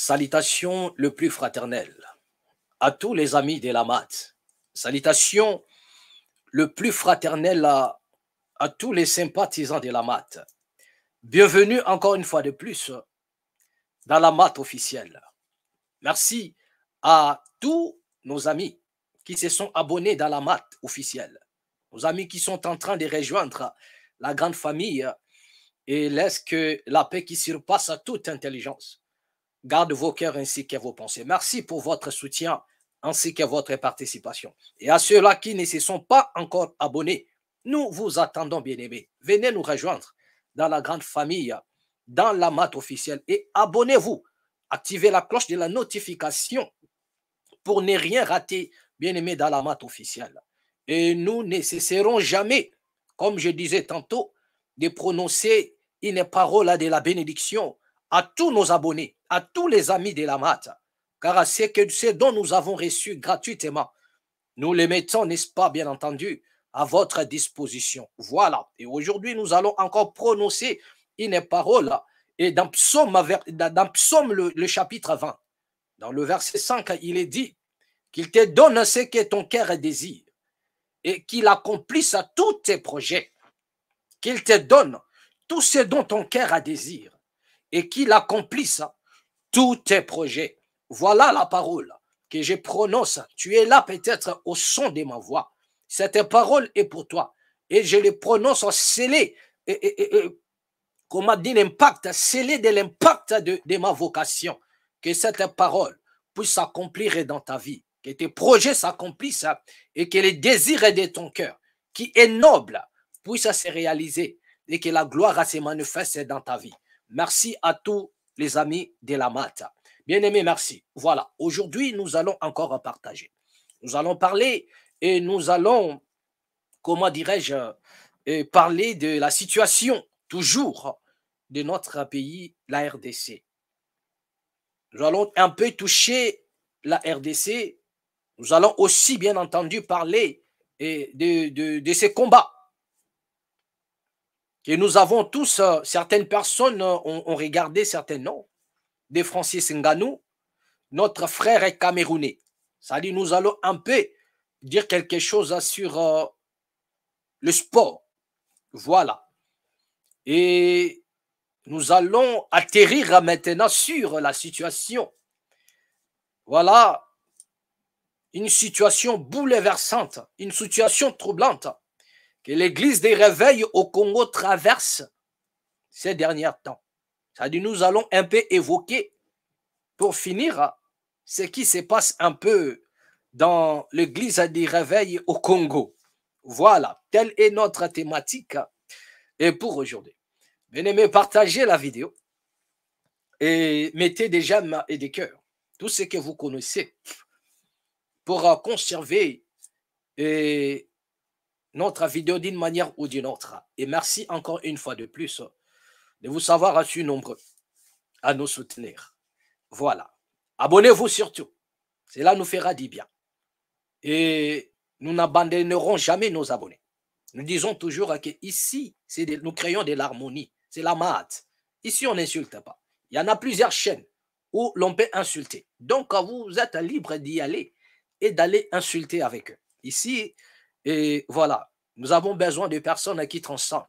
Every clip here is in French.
Salutations le plus fraternel à tous les amis de la mat. Salutations le plus fraternel à tous les sympathisants de la mat. Bienvenue encore une fois de plus dans la mat officielle. Merci à tous nos amis qui se sont abonnés dans la mat officielle. Nos amis qui sont en train de rejoindre la grande famille et laisse que la paix qui surpasse toute intelligence garde vos cœurs ainsi que vos pensées. Merci pour votre soutien ainsi que votre participation. Et à ceux-là qui ne se sont pas encore abonnés, nous vous attendons, bien-aimés. Venez nous rejoindre dans la grande famille, dans la mat officielle et abonnez-vous. Activez la cloche de la notification pour ne rien rater, bien-aimés, dans la mat officielle. Et nous ne cesserons jamais, comme je disais tantôt, de prononcer une parole de la bénédiction à tous nos abonnés, à tous les amis de la mat, car c'est que ce dont nous avons reçu gratuitement, nous les mettons, n'est-ce pas, bien entendu, à votre disposition. Voilà. Et aujourd'hui, nous allons encore prononcer une parole. Et dans Psaume, le chapitre 20, dans le verset 5, il est dit qu'il te donne ce que ton cœur désire et qu'il accomplisse tous tes projets. Qu'il te donne tout ce dont ton cœur a désir et qu'il accomplisse tous tes projets. Voilà la parole que je prononce. Tu es là peut-être au son de ma voix. Cette parole est pour toi. Et je le prononce scellé, comment dire, l'impact, scellé de l'impact de ma vocation. Que cette parole puisse s'accomplir dans ta vie. Que tes projets s'accomplissent et que les désirs de ton cœur, qui est noble, puissent se réaliser et que la gloire se manifeste dans ta vie. Merci à tous les amis de la mat. Bien-aimés, merci. Voilà, aujourd'hui, nous allons encore partager. Nous allons parler et nous allons, comment dirais-je, parler de la situation toujours de notre pays, la RDC. Nous allons un peu toucher la RDC. Nous allons aussi, bien entendu, parler de ces combats que nous avons tous. Certaines personnes ont regardé certains noms de Francis Ngannou, notre frère est camerounais. Ça dit, nous allons un peu dire quelque chose sur le sport. Voilà. Et nous allons atterrir maintenant sur la situation. Voilà. Une situation bouleversante, une situation troublante que l'église des réveils au Congo traverse ces derniers temps. Ça dit, nous allons un peu évoquer, pour finir, ce qui se passe un peu dans l'église des réveils au Congo. Voilà, telle est notre thématique et pour aujourd'hui. Bien-aimés, partagez la vidéo et mettez des j'aime et des cœurs, tout ce que vous connaissez, pour conserver notre vidéo d'une manière ou d'une autre. Et merci encore une fois de plus de vous savoir assis nombreux à nous soutenir. Voilà. Abonnez-vous surtout. Cela nous fera du bien. Et nous n'abandonnerons jamais nos abonnés. Nous disons toujours que ici, nous créons de l'harmonie. C'est la mat. Ici, on n'insulte pas. Il y en a plusieurs chaînes où l'on peut insulter. Donc, vous êtes libre d'y aller et d'aller insulter avec eux. Ici, et voilà, nous avons besoin de personnes qui transcendent,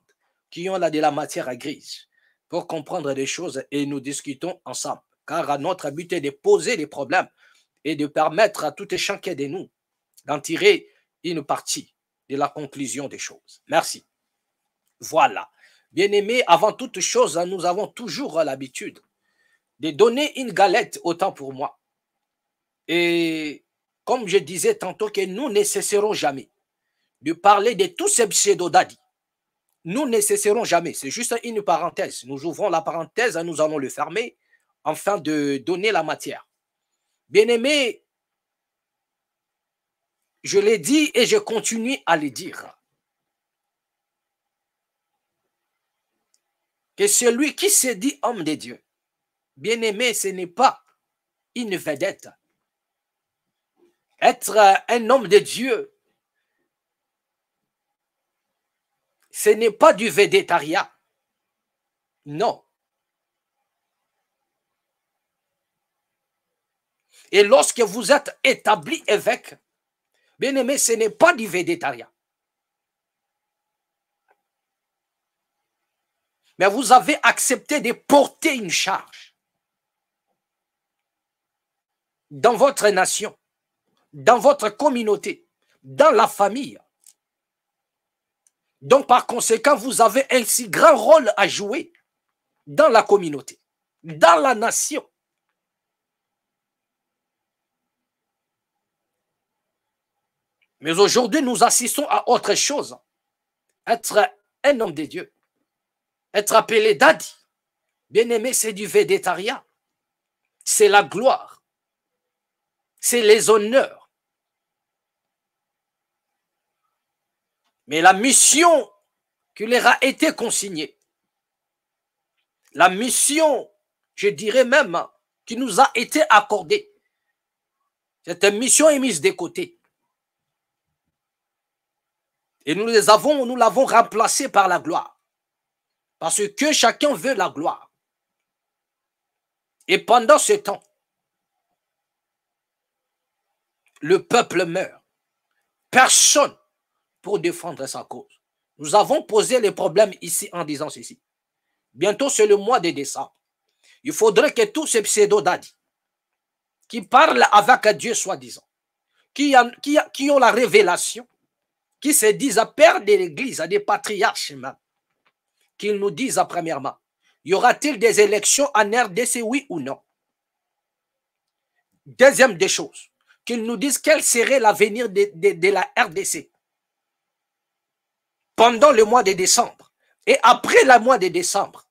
qui ont de la matière grise pour comprendre des choses et nous discutons ensemble. Car notre but est de poser des problèmes et de permettre à tout et chacun de nous d'en tirer une partie de la conclusion des choses. Merci. Voilà. Bien-aimés, avant toute chose, nous avons toujours l'habitude de donner une galette autant pour moi. Et comme je disais tantôt que nous ne cesserons jamais de parler de tous ces pseudo-dadis. Nous ne cesserons jamais. C'est juste une parenthèse. Nous ouvrons la parenthèse, nous allons le fermer afin de donner la matière. Bien-aimés, je l'ai dit et je continue à le dire. Que celui qui se dit homme de Dieu, bien-aimé, ce n'est pas une vedette. Être un homme de Dieu, ce n'est pas du végétariat. Non. Et lorsque vous êtes établi évêque, bien aimé, ce n'est pas du végétarien. Mais vous avez accepté de porter une charge dans votre nation, dans votre communauté, dans la famille. Donc, par conséquent, vous avez un si grand rôle à jouer dans la communauté, dans la nation. Mais aujourd'hui, nous assistons à autre chose. Être un homme de Dieu, être appelé daddy, bien-aimé, c'est du végétarien. C'est la gloire. C'est les honneurs. Mais la mission qui leur a été consignée, la mission, je dirais même, qui nous a été accordée, cette mission est mise de côté. Et nous l'avons remplacée par la gloire. Parce que chacun veut la gloire. Et pendant ce temps, le peuple meurt. Personne pour défendre sa cause. Nous avons posé les problèmes ici en disant ceci. Bientôt, c'est le mois de décembre. Il faudrait que tous ces pseudo-dadis qui parlent avec Dieu, soi-disant, qui ont la révélation, qui se disent à père de l'Église, à des patriarches même, qu'ils nous disent premièrement, y aura-t-il des élections en RDC, oui ou non? Deuxième des choses, qu'ils nous disent quel serait l'avenir de la RDC pendant le mois de décembre. Et après le mois de décembre,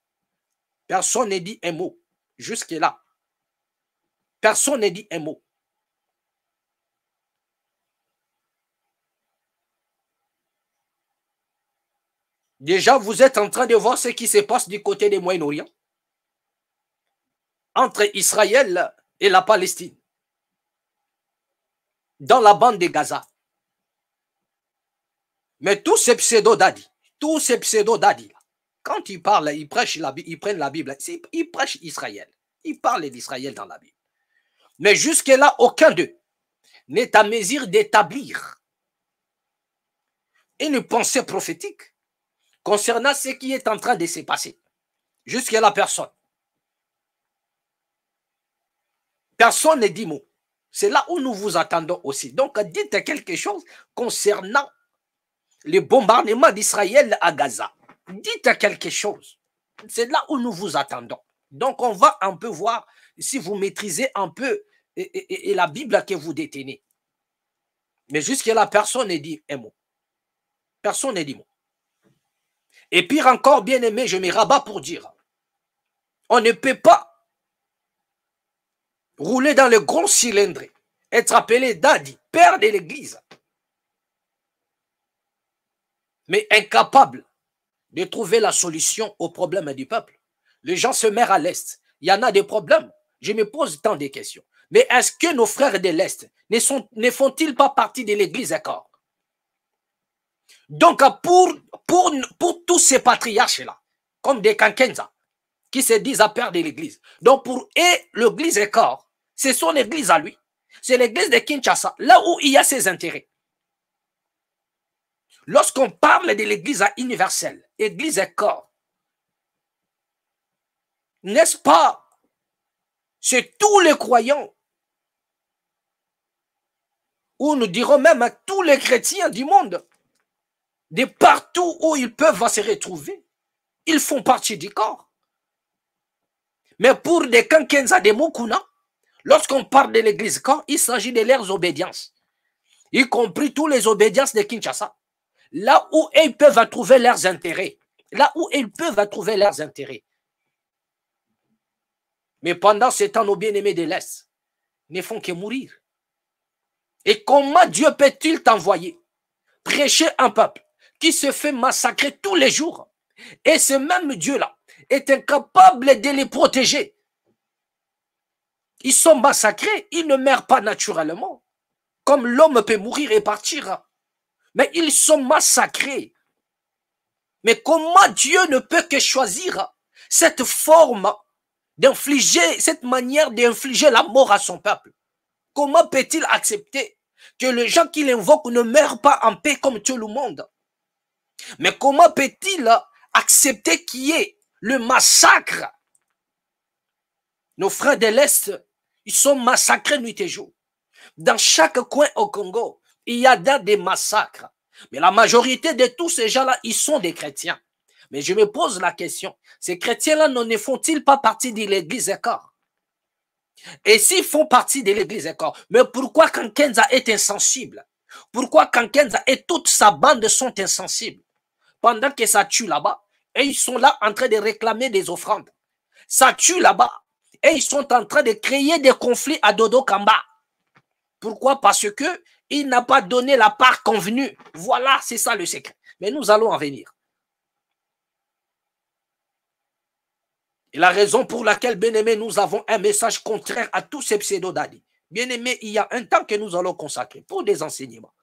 personne n'a dit un mot. Jusque-là, personne n'a dit un mot. Déjà, vous êtes en train de voir ce qui se passe du côté du Moyen-Orient, entre Israël et la Palestine, dans la bande de Gaza. Mais tous ces pseudo-dadis, quand ils parlent, ils prêchent ils prennent la Bible, ils prêchent Israël. Ils parlent d'Israël dans la Bible. Mais jusque-là, aucun d'eux n'est à mesure d'établir une pensée prophétique concernant ce qui est en train de se passer. Jusque-là, personne. Personne ne dit mot. C'est là où nous vous attendons aussi. Donc, dites quelque chose concernant les bombardements d'Israël à Gaza. Dites quelque chose. C'est là où nous vous attendons. Donc, on va un peu voir si vous maîtrisez un peu et la Bible que vous détenez. Mais jusque-là, personne ne dit un mot. Personne ne dit mot. Et pire encore, bien aimé, je me rabats pour dire, on ne peut pas rouler dans le gros cylindre, être appelé daddy, père de l'Église, mais incapable de trouver la solution aux problèmes du peuple. Les gens se meurent à l'Est. Il y en a des problèmes. Je me pose tant de questions. Mais est-ce que nos frères de l'Est ne font-ils pas partie de l'Église encore? Donc, pour tous ces patriarches-là, comme des Kankenza, qui se disent à père de l'Église, donc pour eux, l'Église est corps, c'est son Église à lui. C'est l'Église de Kinshasa, là où il y a ses intérêts. Lorsqu'on parle de l'Église universelle, Église est corps, n'est-ce pas? C'est tous les croyants, ou nous dirons même à tous les chrétiens du monde, de partout où ils peuvent se retrouver, ils font partie du corps. Mais pour des Kankenza, des Mukuna, lorsqu'on parle de l'Église corps, il s'agit de leurs obédiences, y compris toutes les obédiences de Kinshasa. Là où ils peuvent trouver leurs intérêts. Là où ils peuvent trouver leurs intérêts. Mais pendant ce temps, nos bien-aimés de l'Est ne font que mourir. Et comment Dieu peut-il t'envoyer prêcher un peuple qui se fait massacrer tous les jours? Et ce même Dieu-là est incapable de les protéger. Ils sont massacrés, ils ne meurent pas naturellement. Comme l'homme peut mourir et partir. Mais ils sont massacrés. Mais comment Dieu ne peut que choisir cette forme d'infliger, cette manière d'infliger la mort à son peuple? comment peut-il accepter que les gens qui l'invoquent ne meurent pas en paix comme tout le monde? Mais comment peut-il accepter qu'il y ait le massacre? Nos frères de l'Est, ils sont massacrés nuit et jour. Dans chaque coin au Congo, il y a des massacres. Mais la majorité de tous ces gens-là, ils sont des chrétiens. Mais je me pose la question, ces chrétiens-là ne font-ils pas partie de l'église Écart? Et s'ils font partie de l'église Écart, mais pourquoi Kankenza est insensible? Pourquoi Kankenza et toute sa bande sont insensibles? Pendant que ça tue là-bas, et ils sont là en train de réclamer des offrandes. Ça tue là-bas, et ils sont en train de créer des conflits à Dodo Kamba. Pourquoi? Parce que il n'a pas donné la part convenue. Voilà, c'est ça le secret. Mais nous allons en venir. Et la raison pour laquelle, bien-aimé, nous avons un message contraire à tous ces pseudo-dadis. Bien-aimé, il y a un temps que nous allons consacrer pour des enseignements.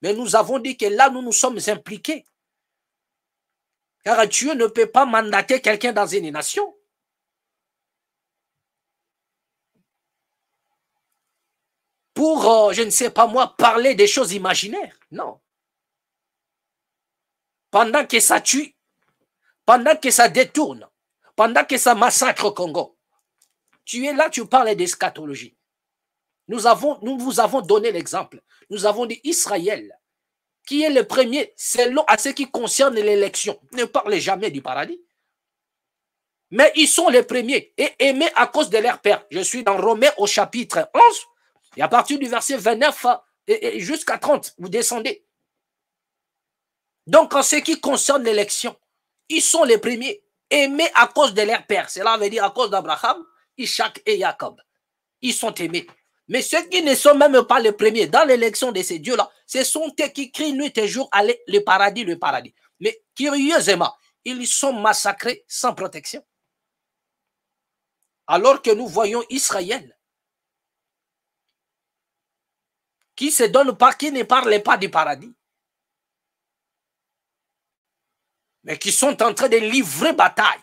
Mais nous avons dit que là, nous nous sommes impliqués. Car Dieu ne peut pas mandater quelqu'un dans une nation. Pour, je ne sais pas moi, parler des choses imaginaires. Non. Pendant que ça tue, pendant que ça détourne, pendant que ça massacre au Congo, tu es là, tu parles d'eschatologie. Nous vous avons donné l'exemple. Nous avons dit Israël, qui est le premier, selon à ce qui concerne l'élection. Ne parlez jamais du paradis. Mais ils sont les premiers et aimés à cause de leur père. Je suis dans Romains au chapitre 11. Et à partir du verset 29 jusqu'à 30, vous descendez. Donc, en ce qui concerne l'élection, ils sont les premiers, aimés à cause de leur père. Cela veut dire à cause d'Abraham, Isaac et Jacob. Ils sont aimés. Mais ceux qui ne sont même pas les premiers dans l'élection de ces dieux-là, ce sont eux qui crient nuit et jour à le paradis, le paradis. Mais curieusement, ils sont massacrés sans protection. Alors que nous voyons Israël, qui se donne pas, qui ne parle pas du paradis, mais qui sont en train de livrer bataille.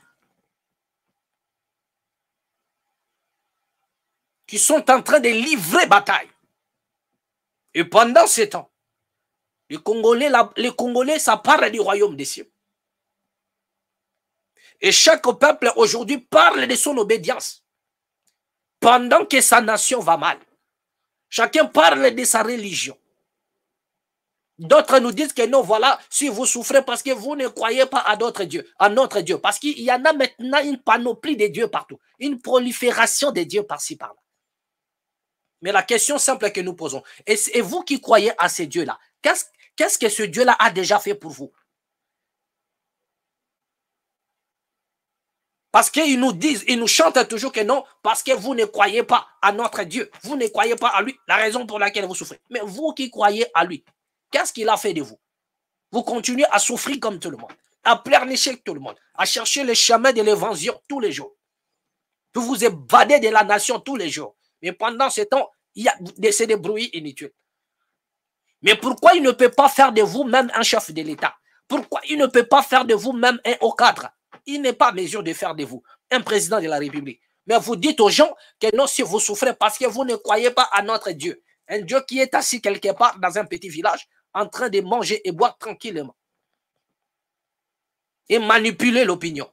Qui sont en train de livrer bataille. Et pendant ce temps, les Congolais, ça parle du royaume des cieux. Et chaque peuple aujourd'hui parle de son obédience. Pendant que sa nation va mal. Chacun parle de sa religion. D'autres nous disent que non, voilà, si vous souffrez parce que vous ne croyez pas à d'autres dieux, à notre Dieu. Parce qu'il y en a maintenant une panoplie de dieux partout. Une prolifération de dieux par-ci, par-là. Mais la question simple que nous posons, et vous qui croyez à ces dieux-là, qu'est-ce que ce Dieu-là a déjà fait pour vous? Parce qu'ils nous disent, ils nous chantent toujours que non, parce que vous ne croyez pas à notre Dieu. Vous ne croyez pas à lui, la raison pour laquelle vous souffrez. Mais vous qui croyez à lui, qu'est-ce qu'il a fait de vous? Vous continuez à souffrir comme tout le monde, à pleurnicher tout le monde, à chercher le chemin de l'évasion tous les jours. Vous vous évadez de la nation tous les jours. Mais pendant ce temps, c'est des bruits inutiles. Mais pourquoi il ne peut pas faire de vous même un chef de l'État? Pourquoi il ne peut pas faire de vous même un haut cadre? Il n'est pas en mesure de faire de vous un président de la République. Mais vous dites aux gens que non, si vous souffrez parce que vous ne croyez pas à notre Dieu. Un Dieu qui est assis quelque part dans un petit village en train de manger et boire tranquillement. Et manipuler l'opinion.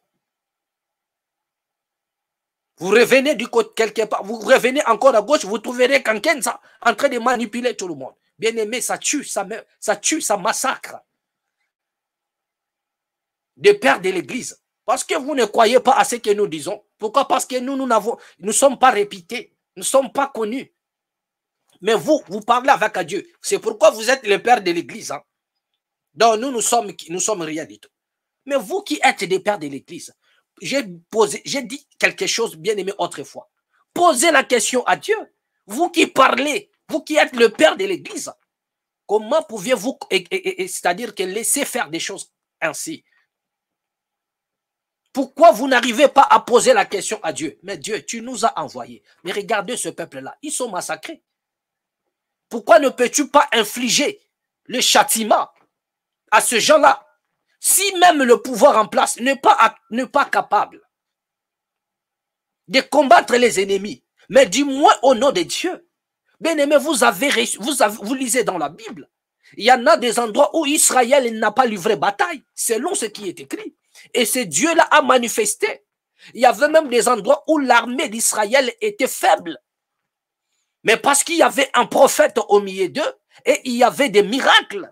Vous revenez du côté quelque part, vous revenez encore à gauche, vous trouverez Kankenza en train de manipuler tout le monde. Bien aimé, ça tue, ça massacre. Des pères de l'Église. Parce que vous ne croyez pas à ce que nous disons. Pourquoi? Parce que nous ne sommes pas réputés, nous ne sommes pas connus. Mais vous parlez avec Dieu. C'est pourquoi vous êtes le père de l'Église. Hein? Donc nous sommes rien du tout. Mais vous qui êtes des pères de l'Église, j'ai dit quelque chose bien aimé autrefois. Posez la question à Dieu. Vous qui parlez, vous qui êtes le père de l'Église, comment pouviez-vous, c'est-à-dire que laisser faire des choses ainsi? Pourquoi vous n'arrivez pas à poser la question à Dieu? Mais Dieu, tu nous as envoyés. Mais regardez ce peuple-là, ils sont massacrés. Pourquoi ne peux-tu pas infliger le châtiment à ce gens-là? Si même le pouvoir en place n'est pas capable de combattre les ennemis, mais du moins au nom de Dieu, Bien-aimé, vous lisez dans la Bible. Il y en a des endroits où Israël n'a pas livré bataille, selon ce qui est écrit. Et ce Dieu-là a manifesté. Il y avait même des endroits où l'armée d'Israël était faible. Mais parce qu'il y avait un prophète au milieu d'eux, et il y avait des miracles.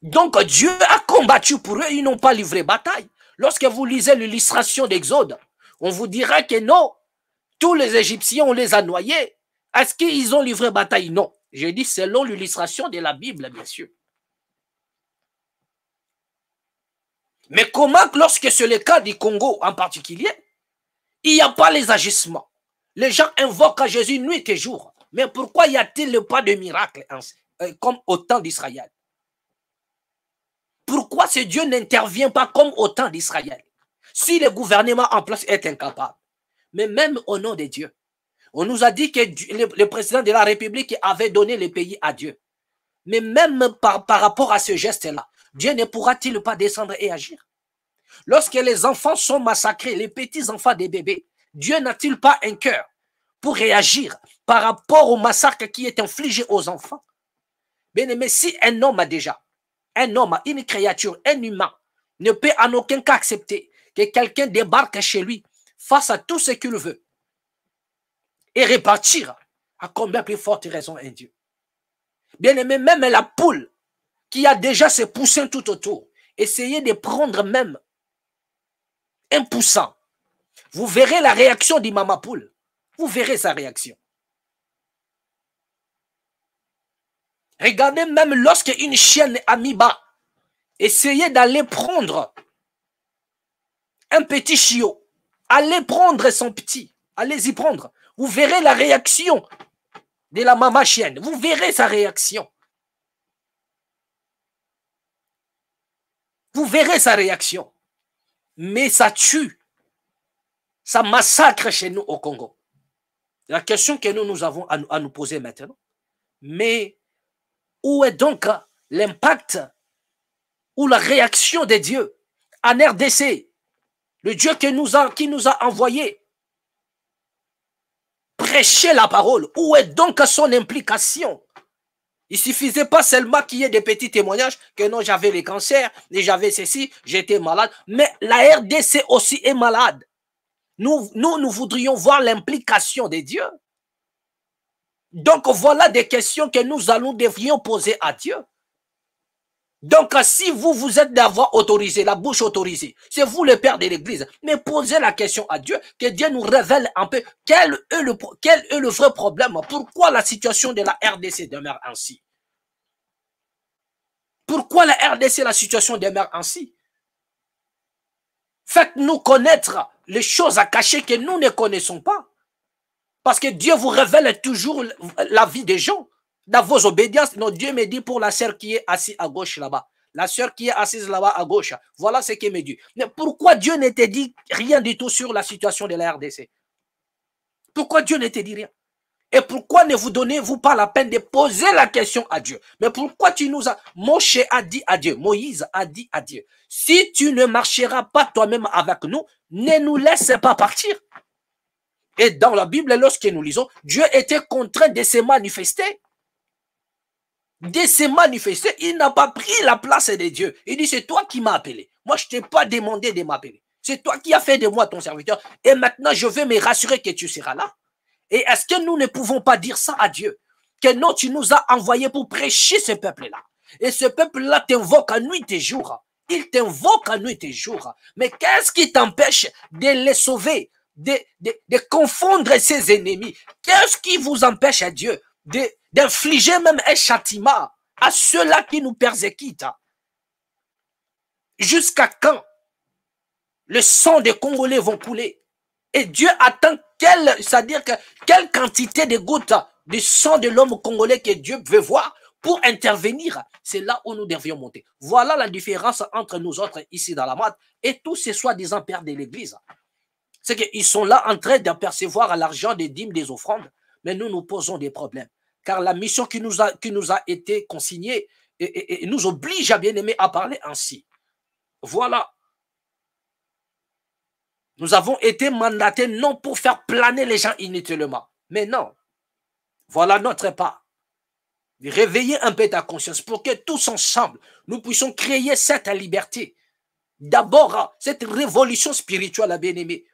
Donc Dieu a combattu pour eux, ils n'ont pas livré bataille. Lorsque vous lisez l'illustration d'Exode, on vous dira que non, tous les Égyptiens, on les a noyés. Est-ce qu'ils ont livré bataille? Non. J'ai dit selon l'illustration de la Bible, bien sûr. Mais comment, lorsque c'est le cas du Congo en particulier, il n'y a pas les agissements? Les gens invoquent à Jésus nuit et jour. Mais pourquoi y a-t-il pas de miracle comme au temps d'Israël? Pourquoi ce Dieu n'intervient pas comme au temps d'Israël? Si le gouvernement en place est incapable. Mais même au nom de Dieu, on nous a dit que le président de la République avait donné le pays à Dieu. Mais même par rapport à ce geste-là, Dieu ne pourra-t-il pas descendre et agir? Lorsque les enfants sont massacrés, les petits-enfants des bébés, Dieu n'a-t-il pas un cœur pour réagir par rapport au massacre qui est infligé aux enfants? Bien aimé, si un homme a déjà, un homme, une créature, un humain, ne peut en aucun cas accepter que quelqu'un débarque chez lui, fasse à tout ce qu'il veut et répartir, à combien plus forte raison un Dieu? Bien aimé, même la poule qui a déjà ses poussins tout autour, essayez de prendre même un poussin. Vous verrez la réaction du maman poule. Vous verrez sa réaction. Regardez même lorsque une chienne amiba essayait d'aller prendre un petit chiot, allez prendre son petit, allez-y prendre. Vous verrez la réaction de la maman chienne. Vous verrez sa réaction. Vous verrez sa réaction. Mais ça tue. Ça massacre chez nous au Congo. La question que nous avons à nous poser maintenant. Mais où est donc l'impact ou la réaction de Dieu en RDC? Le Dieu qui nous a envoyé prêcher la parole. Où est donc son implication? Il ne suffisait pas seulement qu'il y ait des petits témoignages que non, j'avais le cancer, et j'avais ceci, j'étais malade. Mais la RDC aussi est malade. Nous voudrions voir l'implication de Dieu. Donc voilà des questions que nous devrions poser à Dieu. Donc si vous êtes d'avoir autorisé, la bouche autorisée, c'est vous le père de l'église, mais posez la question à Dieu, que Dieu nous révèle un peu quel est le vrai problème, pourquoi la situation de la RDC demeure ainsi. Pourquoi la RDC, la situation demeure ainsi? Faites-nous connaître les choses à cacher que nous ne connaissons pas. Parce que Dieu vous révèle toujours la vie des gens. Dans vos obédiences, non, Dieu me dit pour la sœur qui est assise à gauche là-bas. La sœur qui est assise là-bas à gauche. Voilà ce qu'il me dit. Mais pourquoi Dieu ne te dit rien du tout sur la situation de la RDC? Pourquoi Dieu ne te dit rien? Et pourquoi ne vous donnez-vous pas la peine de poser la question à Dieu? Mais pourquoi tu nous as... Moshe a dit à Dieu, Moïse a dit à Dieu, si tu ne marcheras pas toi-même avec nous, ne nous laisse pas partir. Et dans la Bible, lorsque nous lisons, Dieu était contraint de se manifester. De se manifester, il n'a pas pris la place de Dieu. Il dit, c'est toi qui m'as appelé. Moi, je ne t'ai pas demandé de m'appeler. C'est toi qui as fait de moi ton serviteur. Et maintenant, je vais me rassurer que tu seras là. Et est-ce que nous ne pouvons pas dire ça à Dieu? Que non, tu nous as envoyés pour prêcher ce peuple-là. Et ce peuple-là t'invoque à nuit et jour. Il t'invoque à nuit et jour. Mais qu'est-ce qui t'empêche de les sauver, de confondre ses ennemis? Qu'est-ce qui vous empêche à Dieu d'infliger même un châtiment à ceux-là qui nous persécutent? Jusqu'à quand le sang des Congolais vont couler? Et Dieu attend c'est-à-dire que quelle quantité de gouttes du sang de l'homme congolais que Dieu veut voir pour intervenir. C'est là où nous devrions monter. Voilà la différence entre nous autres ici dans la Mat et tous ces soi-disant pères de l'église. C'est qu'ils sont là en train d'apercevoir l'argent des dîmes, des offrandes, mais nous nous posons des problèmes. Car la mission qui nous a été consignée et nous oblige à bien aimer à parler ainsi. Voilà. Nous avons été mandatés non pour faire planer les gens inutilement, mais non, Voilà notre part. Réveiller un peu ta conscience pour que tous ensemble, nous puissions créer cette liberté. D'abord, cette révolution spirituelle, bien-aimé.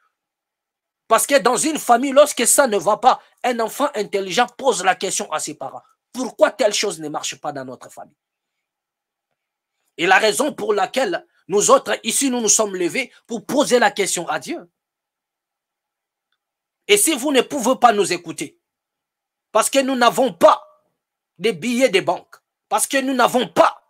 Parce que dans une famille, lorsque ça ne va pas, un enfant intelligent pose la question à ses parents. Pourquoi telle chose ne marche pas dans notre famille? Et la raison pour laquelle nous autres, ici, nous nous sommes levés pour poser la question à Dieu. Et si vous ne pouvez pas nous écouter, parce que nous n'avons pas des billets de banque, parce que nous n'avons pas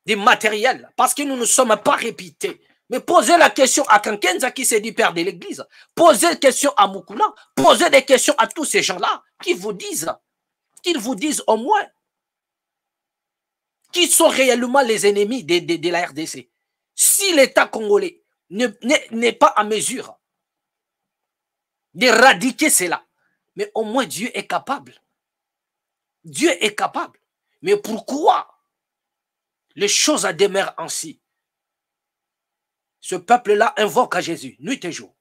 de matériel, parce que nous ne sommes pas réputés, mais posez la question à Kankenza qui s'est dit père de l'église, posez la question à Mukula, posez des questions à tous ces gens-là qui vous disent, qu'ils vous disent au moins qui sont réellement les ennemis de la RDC. Si l'État congolais n'est pas à mesure d'éradiquer cela, mais au moins Dieu est capable. Dieu est capable. Mais pourquoi les choses demeurent ainsi? Ce peuple-là invoque à Jésus, nuit et jour.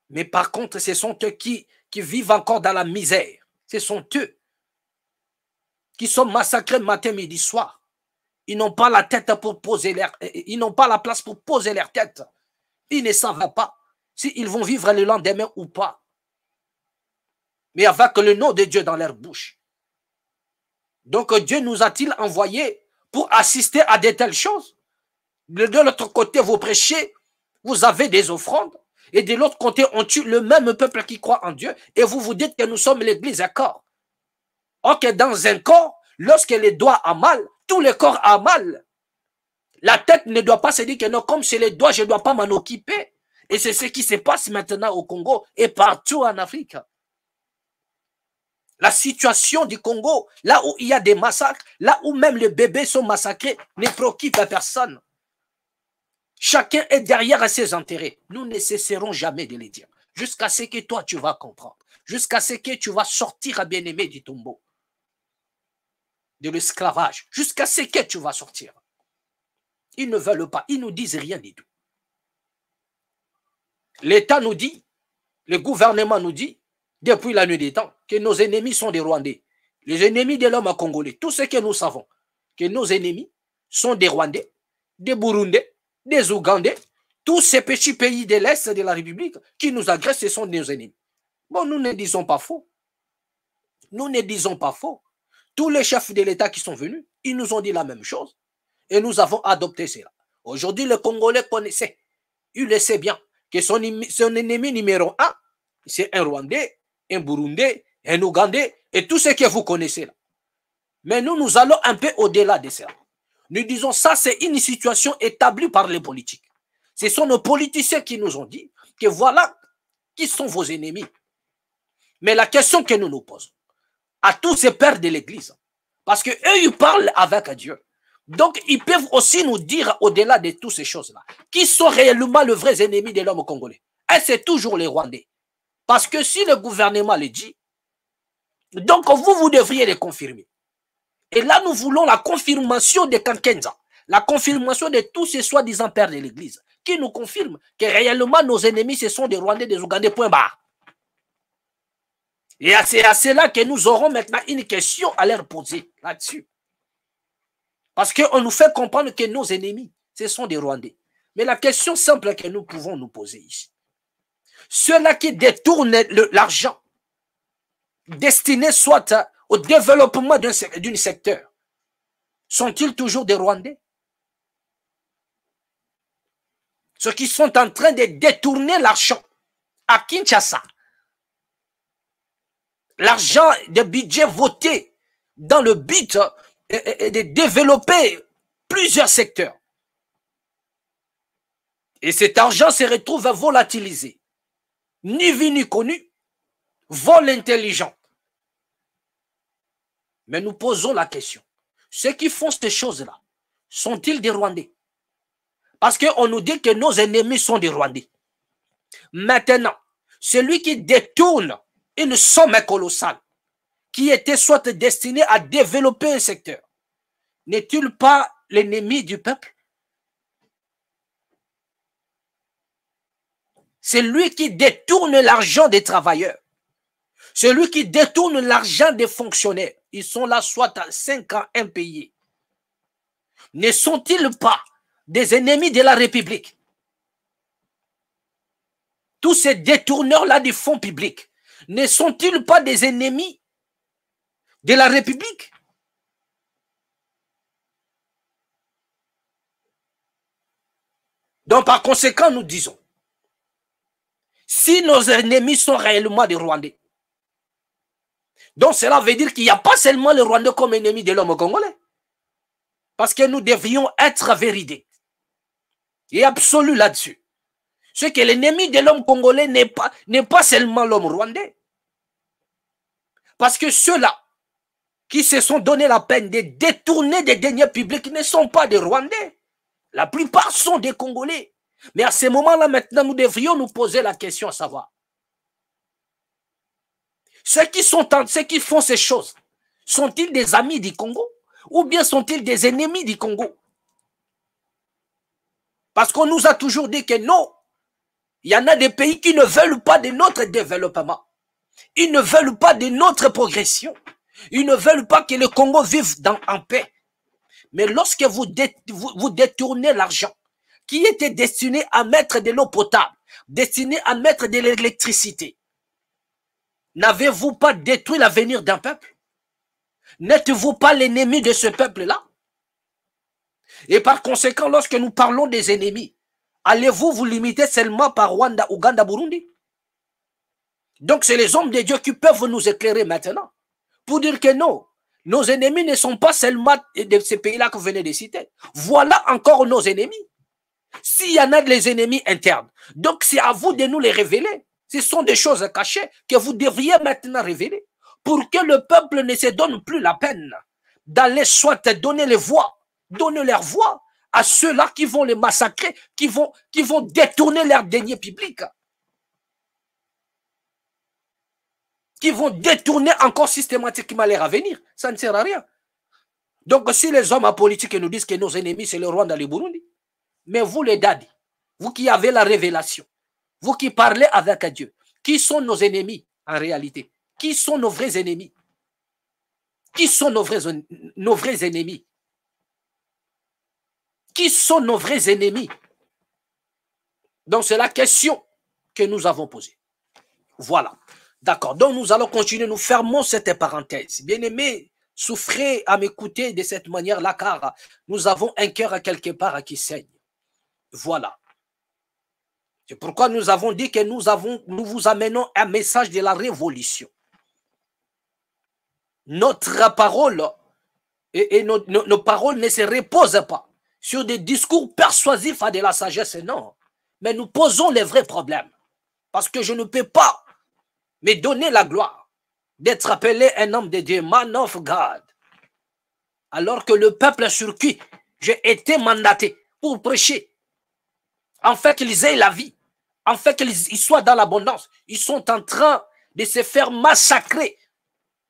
Mais par contre, ce sont eux qui vivent encore dans la misère. Ce sont eux qui sont massacrés matin, midi, soir. Ils n'ont pas la tête pour poser ils n'ont pas la place pour poser leur tête. Ils ne savent pas s'ils vont vivre le lendemain ou pas. Mais avec le nom de Dieu dans leur bouche. Donc Dieu nous a-t-il envoyés pour assister à de telles choses? De l'autre côté, vous prêchez, vous avez des offrandes. Et de l'autre côté, on tue le même peuple qui croit en Dieu. Et vous vous dites que nous sommes l'église à corps. Or que dans un corps, lorsque les doigts a mal, tout le corps a mal. La tête ne doit pas se dire que non, comme c'est les doigts, je ne dois pas m'en occuper. Et c'est ce qui se passe maintenant au Congo et partout en Afrique. La situation du Congo, là où il y a des massacres, là où même les bébés sont massacrés, ne préoccupe personne. Chacun est derrière ses intérêts. Nous ne cesserons jamais de les dire. Jusqu'à ce que toi, tu vas comprendre. Jusqu'à ce que tu vas sortir, bien-aimé, du tombeau. De l'esclavage. Jusqu'à ce que tu vas sortir. Ils ne veulent pas. Ils ne nous disent rien du tout. L'État nous dit, le gouvernement nous dit, depuis la nuit des temps, que nos ennemis sont des Rwandais. Les ennemis de l'homme congolais. Tout ce que nous savons, que nos ennemis sont des Rwandais, des Burundais, des Ougandais, tous ces petits pays de l'Est de la République qui nous agressent, ce sont nos ennemis. Bon, nous ne disons pas faux. Nous ne disons pas faux. Tous les chefs de l'État qui sont venus, ils nous ont dit la même chose. Et nous avons adopté cela. Aujourd'hui, le Congolais connaissait, il le sait bien, que son ennemi numéro 1, c'est un Rwandais, un Burundais, un Ougandais, et tout ce que vous connaissez là. Mais nous allons un peu au-delà de cela. Nous disons ça, c'est une situation établie par les politiques. Ce sont nos politiciens qui nous ont dit que voilà qui sont vos ennemis. Mais la question que nous nous posons à tous ces pères de l'Église, parce qu'eux, ils parlent avec Dieu. Donc, ils peuvent aussi nous dire, au-delà de toutes ces choses-là, qui sont réellement les vrais ennemis de l'homme congolais. Et c'est toujours les Rwandais. Parce que si le gouvernement le dit, donc vous devriez les confirmer. Et là, nous voulons la confirmation de Kankenza, la confirmation de tous ces soi-disant pères de l'Église, qui nous confirment que réellement nos ennemis, ce sont des Rwandais, des Ougandais, point barre. Et c'est à cela que nous aurons maintenant une question à leur poser là-dessus. Parce qu'on nous fait comprendre que nos ennemis, ce sont des Rwandais. Mais la question simple que nous pouvons nous poser ici, ceux-là qui détournent l'argent destiné soit au développement d'un secteur, sont-ils toujours des Rwandais? Ceux qui sont en train de détourner l'argent à Kinshasa, l'argent des budgets votés dans le but de développer plusieurs secteurs. Et cet argent se retrouve volatilisé. Ni vu ni connu, vol intelligent. Mais nous posons la question. Ceux qui font ces choses-là, sont-ils des Rwandais? Parce qu'on nous dit que nos ennemis sont des Rwandais. Maintenant, celui qui détourne une somme colossale, qui était soit destiné à développer un secteur, n'est-il pas l'ennemi du peuple? C'est lui qui détourne l'argent des travailleurs. Celui qui détourne l'argent des fonctionnaires, ils sont là soit à 5 ans impayés. Ne sont-ils pas des ennemis de la République? Tous ces détourneurs-là des fonds publics, ne sont-ils pas des ennemis de la République? Donc, par conséquent, nous disons, si nos ennemis sont réellement des Rwandais, donc cela veut dire qu'il n'y a pas seulement les Rwandais comme ennemis de l'homme congolais. Parce que nous devrions être véridiques et absolus là-dessus. Ce que l'ennemi de l'homme congolais n'est pas seulement l'homme rwandais. Parce que ceux-là qui se sont donné la peine de détourner des deniers publics ne sont pas des Rwandais. La plupart sont des Congolais. Mais à ce moment-là, maintenant, nous devrions nous poser la question à savoir. Ceux qui font ces choses, sont-ils des amis du Congo ou bien sont-ils des ennemis du Congo? Parce qu'on nous a toujours dit que non, il y en a des pays qui ne veulent pas de notre développement. Ils ne veulent pas de notre progression. Ils ne veulent pas que le Congo vive en paix. Mais lorsque vous détournez l'argent qui était destiné à mettre de l'eau potable, destiné à mettre de l'électricité, n'avez-vous pas détruit l'avenir d'un peuple? N'êtes-vous pas l'ennemi de ce peuple-là? Et par conséquent, lorsque nous parlons des ennemis, allez-vous vous limiter seulement par Rwanda, Ouganda, Burundi? Donc c'est les hommes de Dieu qui peuvent nous éclairer maintenant pour dire que non, nos ennemis ne sont pas seulement de ces pays-là que vous venez de citer. Voilà encore nos ennemis. S'il y en a des ennemis internes, donc c'est à vous de nous les révéler. Ce sont des choses cachées que vous devriez maintenant révéler pour que le peuple ne se donne plus la peine d'aller soit donner les voix, donner leur voix à ceux-là qui vont les massacrer, qui vont détourner leurs deniers publics, qui vont détourner encore systématiquement leur avenir. Ça ne sert à rien. Donc si les hommes politiques nous disent que nos ennemis c'est le Rwanda et le Burundi, mais vous les dadis, vous qui avez la révélation, vous qui parlez avec Dieu, qui sont nos ennemis en réalité? Qui sont nos vrais ennemis? Qui sont nos vrais ennemis? Qui sont nos vrais ennemis? Donc c'est la question que nous avons posée. Voilà. D'accord. Donc nous allons continuer, nous fermons cette parenthèse. Bien-aimés, souffrez à m'écouter de cette manière-là, car nous avons un cœur à quelque part qui saigne. Voilà. C'est pourquoi nous avons dit que nous vous amenons un message de la révolution. Notre parole et nos paroles ne se reposent pas sur des discours persuasifs à de la sagesse, non. Mais nous posons les vrais problèmes. Parce que je ne peux pas me donner la gloire d'être appelé un homme de Dieu, man of God, alors que le peuple sur qui j'ai été mandaté pour prêcher, en fait qu'ils aient la vie, en fait qu'ils soient dans l'abondance, ils sont en train de se faire massacrer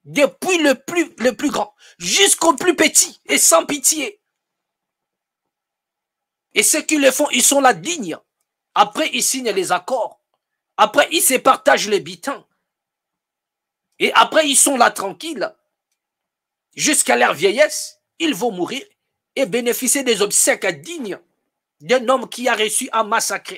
depuis le plus grand jusqu'au plus petit et sans pitié. Et ceux qui le font, ils sont là dignes. Après, ils signent les accords. Après, ils se partagent les bitins. Et après, ils sont là tranquilles. Jusqu'à leur vieillesse, ils vont mourir et bénéficier des obsèques dignes d'un homme qui a reçu un massacre.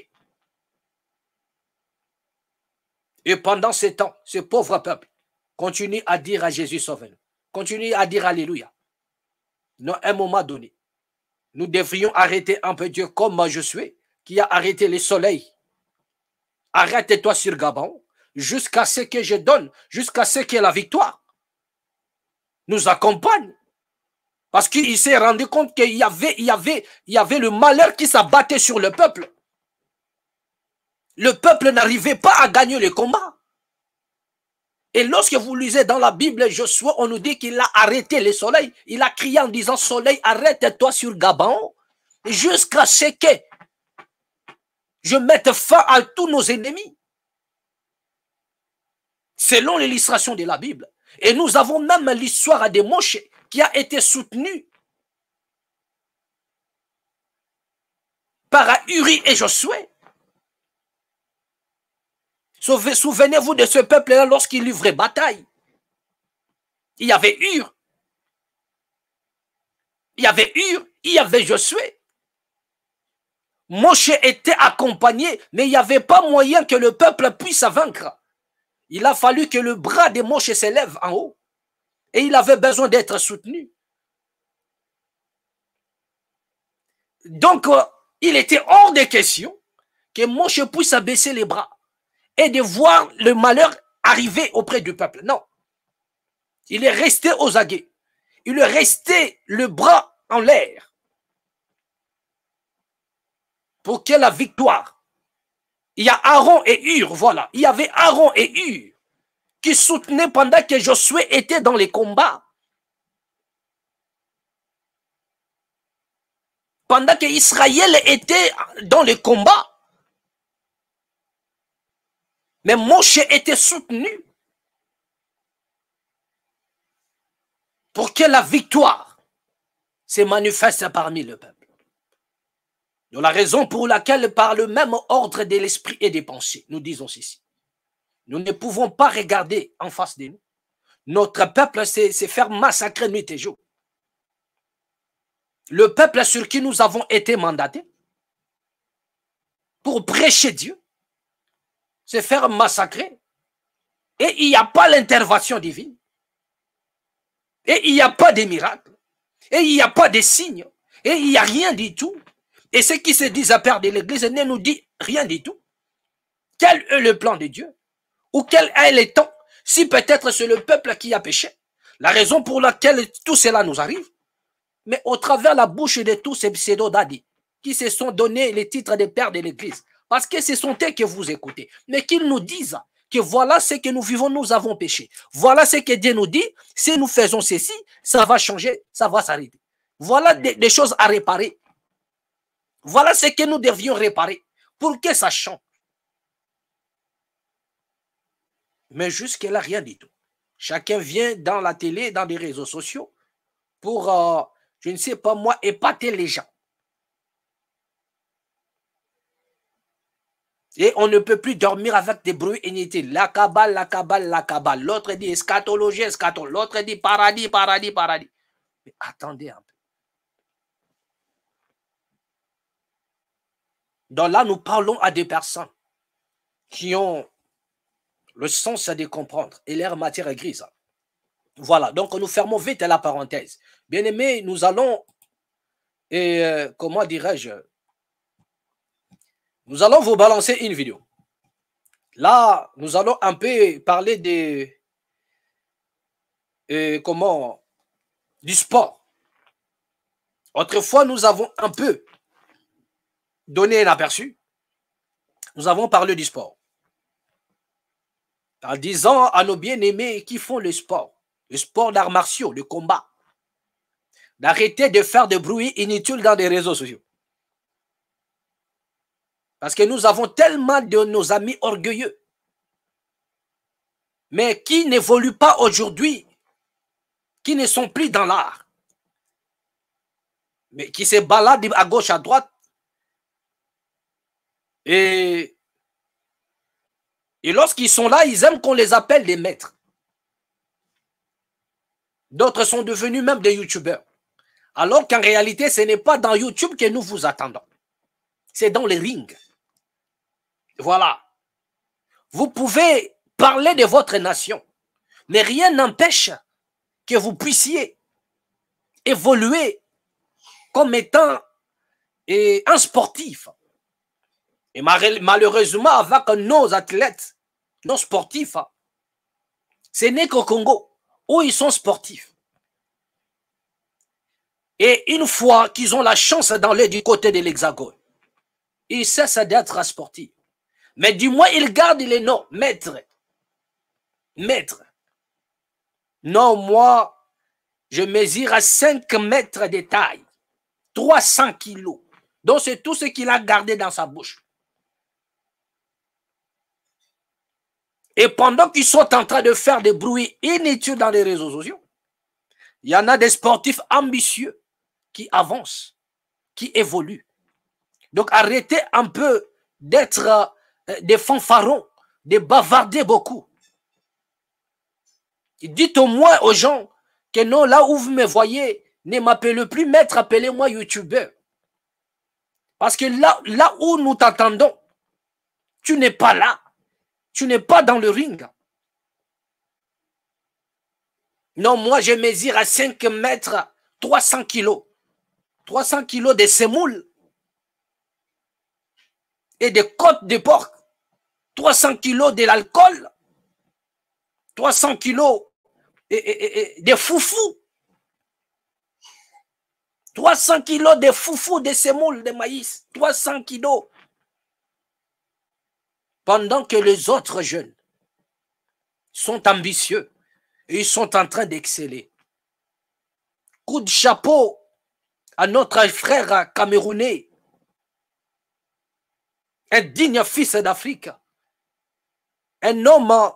Et pendant ce temps, ce pauvre peuple continue à dire à Jésus sauve-nous. Continue à dire Alléluia. Non, à un moment donné, nous devrions arrêter un peu Dieu comme Josué qui a arrêté le soleil. Arrête-toi sur Gabon jusqu'à ce que je donne, jusqu'à ce que la victoire nous accompagne. Parce qu'il s'est rendu compte qu'il y avait le malheur qui s'abattait sur le peuple. Le peuple n'arrivait pas à gagner le combat. Et lorsque vous lisez dans la Bible Josué, on nous dit qu'il a arrêté le soleil. Il a crié en disant, soleil, arrête-toi sur Gabon jusqu'à ce que je mette fin à tous nos ennemis. Selon l'illustration de la Bible. Et nous avons même l'histoire de Moshe qui a été soutenu par Uri et Josué. Souvenez-vous de ce peuple-là lorsqu'il livrait bataille. Il y avait Hur. Il y avait Hur, il y avait Josué. Moshe était accompagné, mais il n'y avait pas moyen que le peuple puisse vaincre. Il a fallu que le bras de Moshe s'élève en haut. Et il avait besoin d'être soutenu. Donc, il était hors de question que Moshe puisse abaisser les bras et de voir le malheur arriver auprès du peuple. Non. Il est resté aux aguets. Il est resté le bras en l'air pour que la victoire. Il y a Aaron et Hur, voilà. Il y avait Aaron et Hur qui soutenaient pendant que Josué était dans les combats. Pendant qu'Israël était dans les combats. Mais Moshe était soutenu pour que la victoire se manifeste parmi le peuple. De la raison pour laquelle, par le même ordre de l'esprit et des pensées, nous disons ceci. Nous ne pouvons pas regarder en face de nous. Notre peuple s'est fait massacrer nuit et jour. Le peuple sur qui nous avons été mandatés pour prêcher Dieu, se faire massacrer, et il n'y a pas l'intervention divine, et il n'y a pas de miracles, et il n'y a pas de signes, et il n'y a rien du tout. Et ceux qui se disent à père de l'Église ne nous disent rien du tout. Quel est le plan de Dieu? Ou quel est le temps? Si peut-être c'est le peuple qui a péché, la raison pour laquelle tout cela nous arrive, mais au travers la bouche de tous ces pseudo-dadis qui se sont donné les titres de pères de l'Église, parce que ce sont eux que vous écoutez, mais qu'ils nous disent que voilà ce que nous vivons, nous avons péché. Voilà ce que Dieu nous dit, si nous faisons ceci, ça va changer, ça va s'arrêter. Voilà des choses à réparer. Voilà ce que nous devions réparer pour que ça change. Mais jusque-là, rien du tout. Chacun vient dans la télé, dans les réseaux sociaux, pour, je ne sais pas moi, épater les gens. Et on ne peut plus dormir avec des bruits inutiles. La cabale, la cabale, la cabale. L'autre dit eschatologie, eschatologie. L'autre dit paradis, paradis, paradis. Mais attendez un peu. Donc là, nous parlons à des personnes qui ont le sens de comprendre et leur matière est grise. Voilà, donc nous fermons vite la parenthèse. Bien aimés, nous allons, comment dirais-je, nous allons vous balancer une vidéo. Là, nous allons un peu parler du sport. Autrefois, nous avons un peu donné un aperçu. Nous avons parlé du sport. En disant à nos bien-aimés qui font le sport d'arts martiaux, le combat, d'arrêter de faire de bruit inutile dans les réseaux sociaux. Parce que nous avons tellement de nos amis orgueilleux, mais qui n'évoluent pas aujourd'hui, qui ne sont plus dans l'art, mais qui se baladent à gauche, à droite, et lorsqu'ils sont là, ils aiment qu'on les appelle des maîtres. D'autres sont devenus même des youtubeurs. Alors qu'en réalité, ce n'est pas dans YouTube que nous vous attendons. C'est dans les rings. Voilà. Vous pouvez parler de votre nation, mais rien n'empêche que vous puissiez évoluer comme étant un sportif. Et malheureusement, avec nos athlètes, nos sportifs, ce n'est qu'au Congo où ils sont sportifs. Et une fois qu'ils ont la chance d'aller du côté de l'Hexagone, ils cessent d'être sportifs. Mais du moins, ils gardent les noms. Maître. Maître. Non, moi, je mesure à 5 mètres de taille. 300 kilos. Donc, c'est tout ce qu'il a gardé dans sa bouche. Et pendant qu'ils sont en train de faire des bruits inutiles dans les réseaux sociaux, il y en a des sportifs ambitieux qui avancent, qui évoluent. Donc, arrêtez un peu d'être des fanfarons, de bavarder beaucoup. Dites au moins aux gens que non, là où vous me voyez, ne m'appelez plus maître, appelez-moi youtubeur. Parce que là où nous t'attendons, tu n'es pas là. Tu n'es pas dans le ring. Non, moi je mesure à 5 mètres 300 kilos. 300 kilos de semoule et de côtes de porc. 300 kilos de l'alcool. 300 kilos de foufou. 300 kilos de foufou, de semoule, de maïs. 300 kilos. Pendant que les autres jeunes sont ambitieux et ils sont en train d'exceller. Coup de chapeau à notre frère camerounais, un digne fils d'Afrique, un homme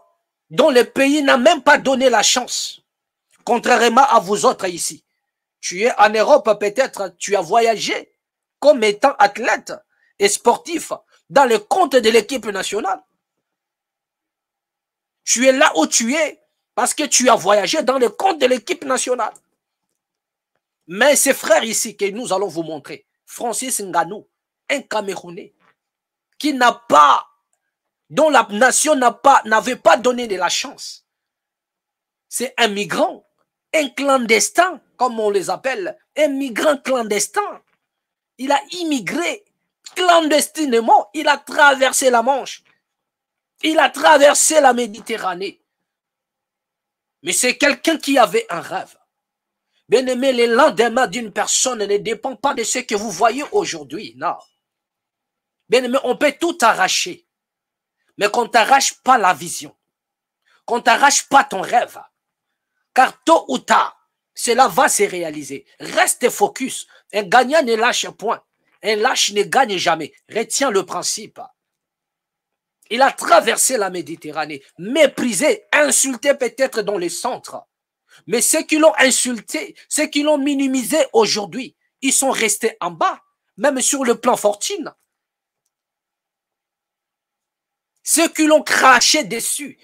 dont le pays n'a même pas donné la chance, contrairement à vous autres ici. Tu es en Europe, peut-être, tu as voyagé comme étant athlète et sportif dans le compte de l'équipe nationale. Tu es là où tu es parce que tu as voyagé dans le compte de l'équipe nationale. Mais ces frères ici que nous allons vous montrer, Francis Ngannou, un Camerounais, qui n'a pas, dont la nation n'avait pas donné de la chance. C'est un migrant, un clandestin, comme on les appelle, un migrant clandestin. Il a immigré clandestinement, il a traversé la Manche, il a traversé la Méditerranée. Mais c'est quelqu'un qui avait un rêve. Bien aimé, le lendemain d'une personne ne dépend pas de ce que vous voyez aujourd'hui, non. Bien aimé, on peut tout arracher, mais qu'on ne t'arrache pas la vision, qu'on ne t'arrache pas ton rêve, car tôt ou tard, cela va se réaliser. Reste focus, un gagnant ne lâche point, un lâche ne gagne jamais. Retiens le principe. Il a traversé la Méditerranée, méprisé, insulté peut-être dans les centres. Mais ceux qui l'ont insulté, ceux qui l'ont minimisé aujourd'hui, ils sont restés en bas, même sur le plan fortune. Ceux qui l'ont craché dessus,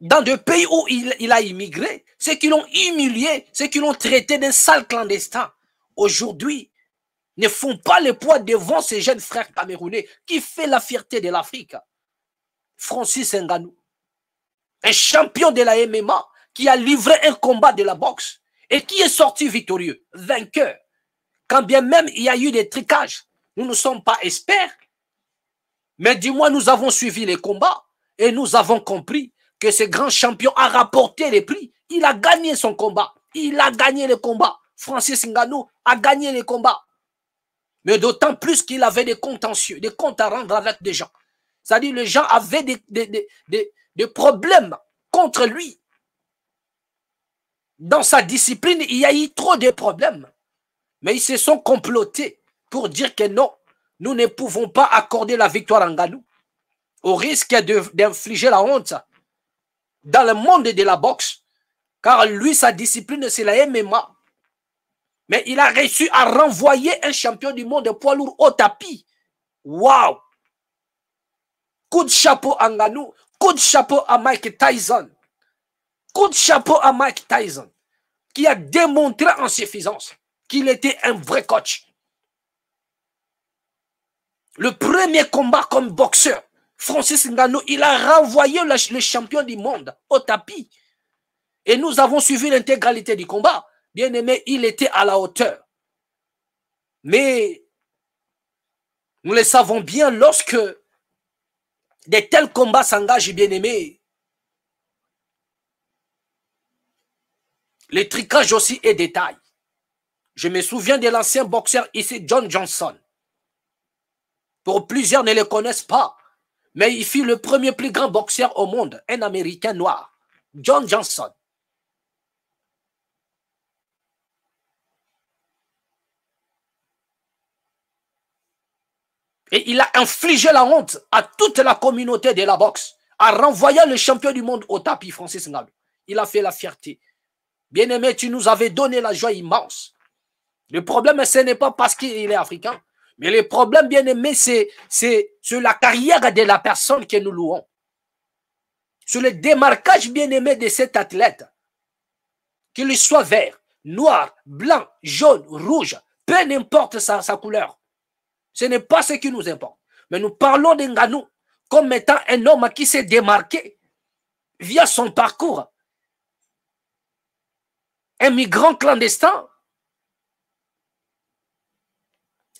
dans des pays où il a immigré, ceux qui l'ont humilié, ceux qui l'ont traité d'un sale clandestin, aujourd'hui, ne font pas le poids devant ces jeunes frères camerounais qui fait la fierté de l'Afrique. Francis Ngannou, un champion de la MMA qui a livré un combat de la boxe et qui est sorti victorieux, vainqueur. Quand bien même il y a eu des tricages, nous ne sommes pas experts, mais dis-moi, nous avons suivi les combats et nous avons compris que ce grand champion a rapporté les prix. Il a gagné son combat. Il a gagné le combat. Francis Ngannou a gagné les combats. Mais d'autant plus qu'il avait des contentieux, des comptes à rendre avec des gens. C'est-à-dire les gens avaient des problèmes contre lui. Dans sa discipline, il y a eu trop de problèmes. Mais ils se sont complotés pour dire que non, nous ne pouvons pas accorder la victoire à Ngannou, au risque d'infliger la honte dans le monde de la boxe. Car lui, sa discipline, c'est la MMA. Mais il a réussi à renvoyer un champion du monde de poids lourd au tapis. Waouh! Coup de chapeau à Ngannou, coup de chapeau à Mike Tyson. Coup de chapeau à Mike Tyson, qui a démontré en suffisance qu'il était un vrai coach. Le premier combat comme boxeur, Francis Ngannou, il a renvoyé le champion du monde au tapis. Et nous avons suivi l'intégralité du combat. Bien aimé, il était à la hauteur. Mais nous le savons bien, lorsque de tels combats s'engagent, bien aimé, les tricages aussi est détail. Je me souviens de l'ancien boxeur ici, John Johnson. Pour plusieurs ne le connaissent pas, mais il fut le premier plus grand boxeur au monde, un Américain noir, John Johnson. Et il a infligé la honte à toute la communauté de la boxe, en renvoyant le champion du monde au tapis, Francis Ngannou. Il a fait la fierté. Bien-aimé, tu nous avais donné la joie immense. Le problème, ce n'est pas parce qu'il est africain, Mais le problème, bien aimé, c'est la carrière de la personne que nous louons. Sur le démarquage, bien aimé, de cet athlète, qu'il soit vert, noir, blanc, jaune, rouge, peu importe sa couleur. Ce n'est pas ce qui nous importe. Mais nous parlons de Ngannou comme étant un homme qui s'est démarqué via son parcours. Un migrant clandestin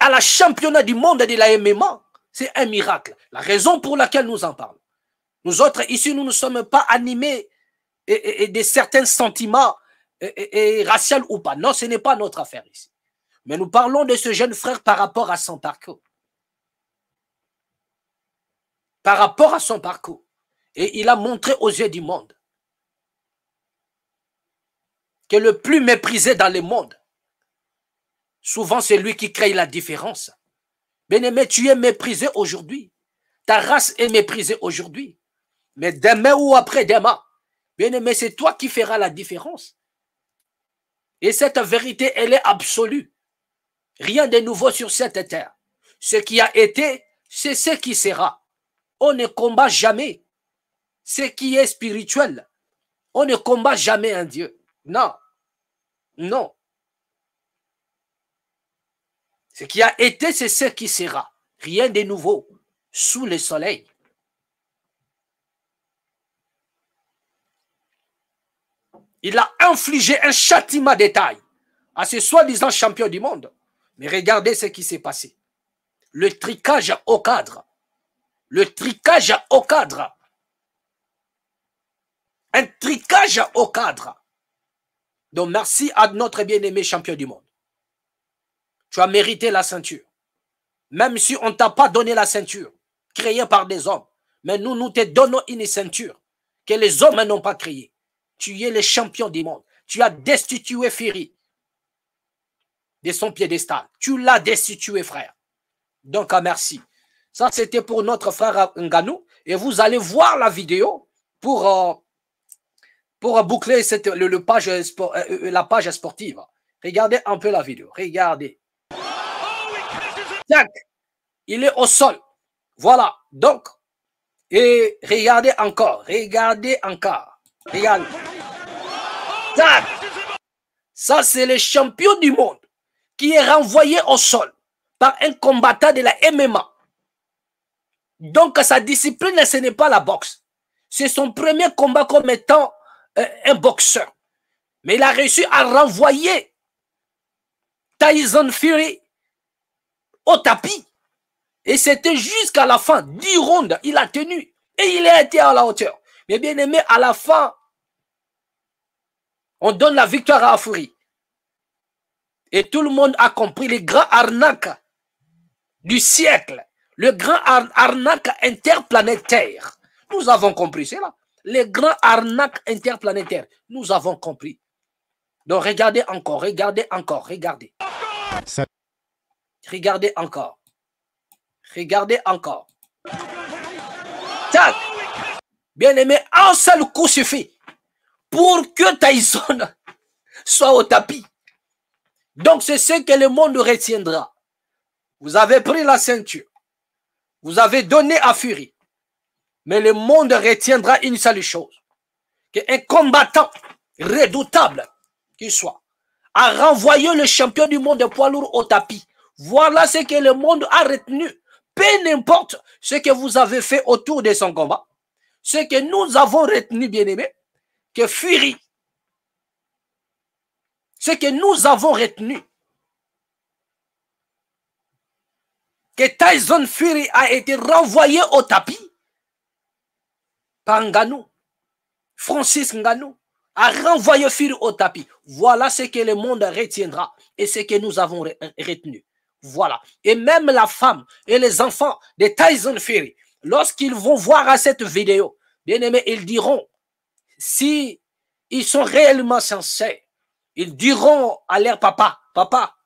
à la championnat du monde de la MMA, c'est un miracle. La raison pour laquelle nous en parlons. Nous autres, ici, nous ne sommes pas animés de certains sentiments raciaux ou pas. Non, ce n'est pas notre affaire ici. Mais nous parlons de ce jeune frère par rapport à son parcours. Par rapport à son parcours. Et il a montré aux yeux du monde que le plus méprisé dans le monde, souvent c'est lui qui crée la différence. Bien-aimé, tu es méprisé aujourd'hui. Ta race est méprisée aujourd'hui. Mais demain ou après-demain, bien-aimé, c'est toi qui feras la différence. Et cette vérité, elle est absolue. Rien de nouveau sur cette terre. Ce qui a été, c'est ce qui sera. On ne combat jamais ce qui est spirituel. On ne combat jamais un Dieu. Non. Non. Ce qui a été, c'est ce qui sera. Rien de nouveau sous le soleil. Il a infligé un châtiment de taille à ce soi-disant champion du monde. Mais regardez ce qui s'est passé. Le tricage au cadre. Le tricage au cadre. Un tricage au cadre. Donc merci à notre bien-aimé champion du monde. Tu as mérité la ceinture. Même si on ne t'a pas donné la ceinture, créée par des hommes. Mais nous te donnons une ceinture que les hommes n'ont pas créée. Tu es le champion du monde. Tu as destitué Fury de son piédestal. Tu l'as destitué, frère. Donc, merci. Ça, c'était pour notre frère Ngannou. Et vous allez voir la vidéo pour boucler la page sportive. Regardez un peu la vidéo. Regardez. Tac. Il est au sol. Voilà. Donc, et regardez encore. Regardez encore. Regardez. Tac. Ça, c'est le champion du monde qui est renvoyé au sol par un combattant de la MMA. Donc, sa discipline, ce n'est pas la boxe. C'est son premier combat comme étant un boxeur. Mais il a réussi à renvoyer Tyson Fury au tapis. Et c'était jusqu'à la fin, 10 rondes, il a tenu. Et il a été à la hauteur. Mais bien aimé, à la fin, on donne la victoire à Fury. Et tout le monde a compris les grands arnaques du siècle. Le grand arnaque interplanétaire. Nous avons compris cela. Les grands arnaques interplanétaires. Nous avons compris. Donc regardez encore, regardez encore, regardez. Ça... Regardez encore. Regardez encore. Tac. Bien aimé, un seul coup suffit pour que Tyson soit au tapis. Donc c'est ce que le monde retiendra. Vous avez pris la ceinture. Vous avez donné à Fury. Mais le monde retiendra une seule chose. Qu'un combattant redoutable qu'il soit a renvoyé le champion du monde de poids lourd au tapis. Voilà ce que le monde a retenu. Peu importe ce que vous avez fait autour de son combat. Ce que nous avons retenu, bien aimé, que Fury, ce que nous avons retenu, que Tyson Fury a été renvoyé au tapis par Ngannou. Francis Ngannou a renvoyé Fury au tapis. Voilà ce que le monde retiendra et ce que nous avons retenu. Voilà. Et même la femme et les enfants de Tyson Fury, lorsqu'ils vont voir cette vidéo, bien aimé, ils diront, si ils sont réellement sincères, ils diront à leur papa, papa,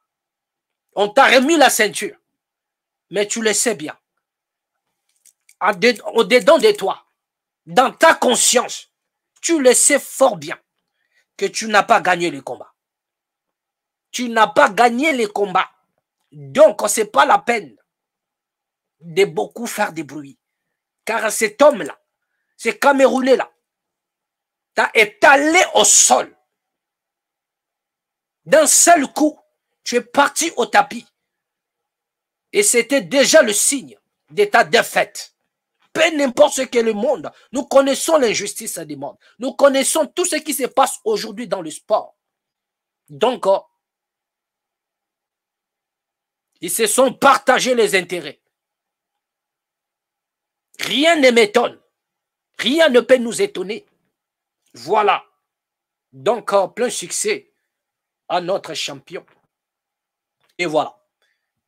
on t'a remis la ceinture, mais tu le sais bien, au-dedans de toi, dans ta conscience, tu le sais fort bien que tu n'as pas gagné le combat. Tu n'as pas gagné le combat. Donc, ce n'est pas la peine de beaucoup faire des bruits. Car cet homme-là, ce Camerounais-là, t'a étalé au sol. D'un seul coup, tu es parti au tapis. Et c'était déjà le signe de ta défaite. Peu n'importe ce que le monde, nous connaissons l'injustice du monde. Nous connaissons tout ce qui se passe aujourd'hui dans le sport. Donc, ils se sont partagés les intérêts. Rien ne m'étonne. Rien ne peut nous étonner. Voilà. Donc, plein succès à notre champion. Et voilà.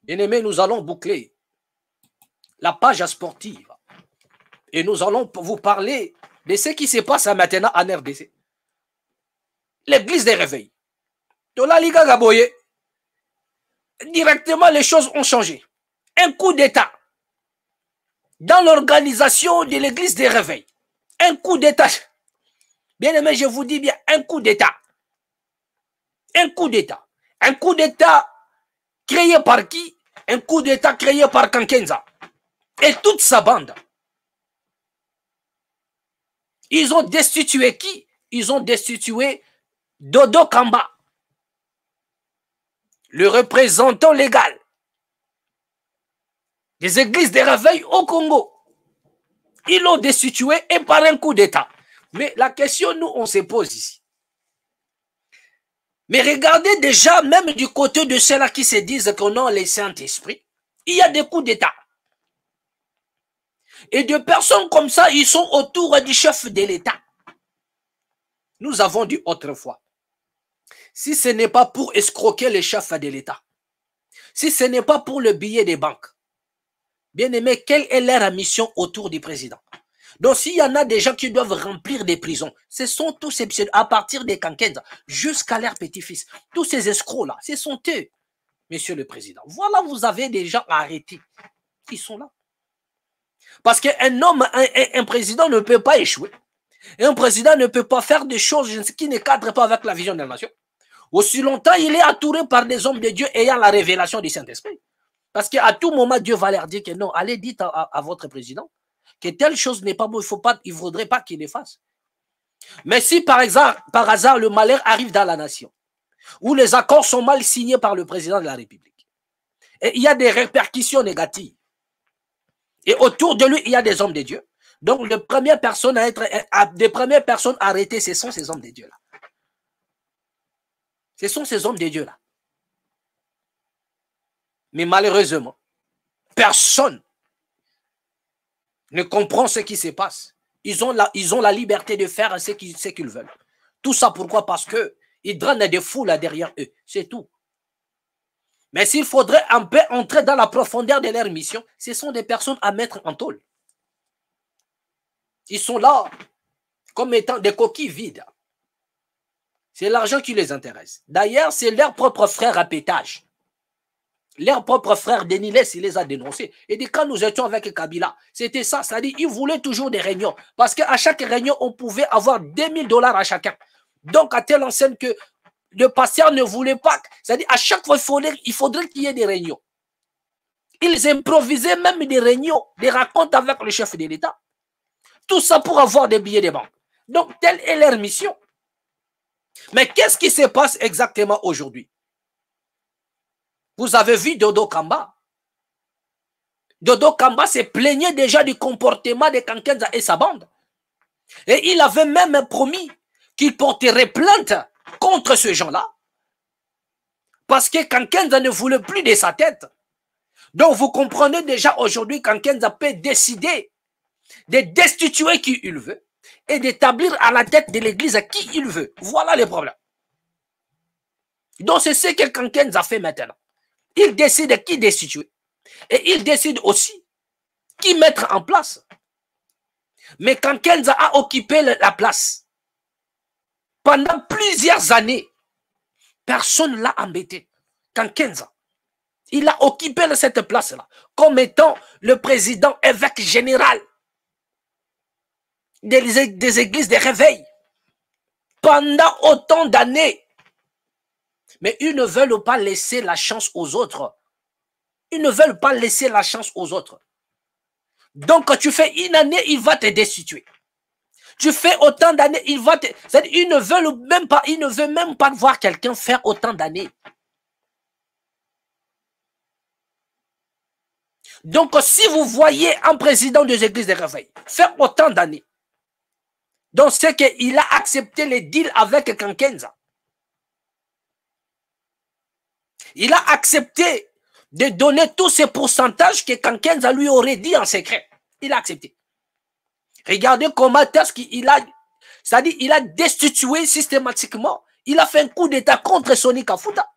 Bien-aimés, nous allons boucler la page sportive. Et nous allons vous parler de ce qui se passe maintenant en RDC. L'église des réveils. De la Liga Gaboye, directement les choses ont changé. Un coup d'État dans l'organisation de l'église des réveils. Un coup d'État. Bien aimé, je vous dis bien, un coup d'État. Un coup d'État. Un coup d'État créé par qui? Un coup d'État créé par Kankenza. Et toute sa bande. Ils ont destitué qui? Ils ont destitué Dodo Kamba, le représentant légal des églises des réveils au Congo. Ils l'ont destitué et par un coup d'État. Mais la question, nous, on se pose ici. Mais regardez déjà, même du côté de ceux-là qui se disent qu'on a le Saint-Esprit, il y a des coups d'État. Et de personnes comme ça, ils sont autour du chef de l'État. Nous avons dit autrefois, si ce n'est pas pour escroquer les chefs de l'État, si ce n'est pas pour le billet des banques, bien aimé, quelle est leur mission autour du président? Donc, s'il y en a des gens qui doivent remplir des prisons, ce sont tous ces pseudos, à partir des Kankenza jusqu'à leurs petits-fils. Tous ces escrocs-là, ce sont eux, monsieur le président. Voilà, vous avez des gens arrêtés. Ils sont là. Parce qu'un homme, un président ne peut pas échouer. Et un président ne peut pas faire des choses qui ne cadrent pas avec la vision de la nation. Aussi longtemps, il est entouré par des hommes de Dieu ayant la révélation du Saint-Esprit. Parce qu'à tout moment, Dieu va leur dire que non, allez, dites à votre président que telle chose n'est pas bon, il ne faudrait pas qu'il les fasse. Mais si par hasard, le malheur arrive dans la nation, où les accords sont mal signés par le président de la République, et il y a des répercussions négatives, et autour de lui, il y a des hommes de Dieu, donc les premières personnes arrêtées, ce sont ces hommes de Dieu-là. Ce sont ces hommes de Dieu-là. Mais malheureusement, personne ne comprend ce qui se passe. Ils ont la liberté de faire ce qu'ils veulent. Tout ça pourquoi? Parce qu'ils drainent des foules derrière eux. C'est tout. Mais s'il faudrait un peu entrer dans la profondeur de leur mission, ce sont des personnes à mettre en tôle. Ils sont là comme étant des coquilles vides. C'est l'argent qui les intéresse. D'ailleurs, c'est leur propre frère à pétage. Leur propre frère Denis Les, il les a dénoncés. Et quand nous étions avec Kabila, c'était ça. C'est-à-dire qu'ils voulaient toujours des réunions. Parce qu'à chaque réunion, on pouvait avoir 2000 $ à chacun. Donc, à telle enseigne que le pasteur ne voulait pas. C'est-à-dire, à chaque fois, il faudrait qu'il y ait des réunions. Ils improvisaient même des réunions, des rencontres avec le chef de l'État. Tout ça pour avoir des billets de banque. Donc, telle est leur mission. Mais qu'est-ce qui se passe exactement aujourd'hui? Vous avez vu Dodo Kamba. Dodo Kamba se plaignait déjà du comportement de Kankenza et sa bande. Et il avait même promis qu'il porterait plainte contre ces gens-là. Parce que Kankenza ne voulait plus de sa tête. Donc vous comprenez déjà aujourd'hui Kankenza peut décider de destituer qui il veut et d'établir à la tête de l'église à qui il veut. Voilà le problème. Donc c'est ce que Kankenza fait maintenant. Il décide qui destituer. Et il décide aussi qui mettre en place. Mais Kankenza a occupé la place. Pendant plusieurs années, personne ne l'a embêté. Kankenza, il a occupé cette place-là comme étant le président évêque général des églises de réveil. Pendant autant d'années. Mais ils ne veulent pas laisser la chance aux autres Ils ne veulent pas laisser la chance aux autres. Donc, quand tu fais une année, il va te destituer. Tu fais autant d'années, il va te... C'est-à-dire, ils ne veulent même pas voir quelqu'un faire autant d'années. Donc, si vous voyez un président des églises de réveil faire autant d'années, donc c'est qu'il a accepté les deals avec Kankenza. Il a accepté de donner tous ces pourcentages que Kankenza lui aurait dit en secret. Il a accepté. Regardez comment il a, c'est-à-dire il a destitué systématiquement. Il a fait un coup d'état contre Sonny Kafuta.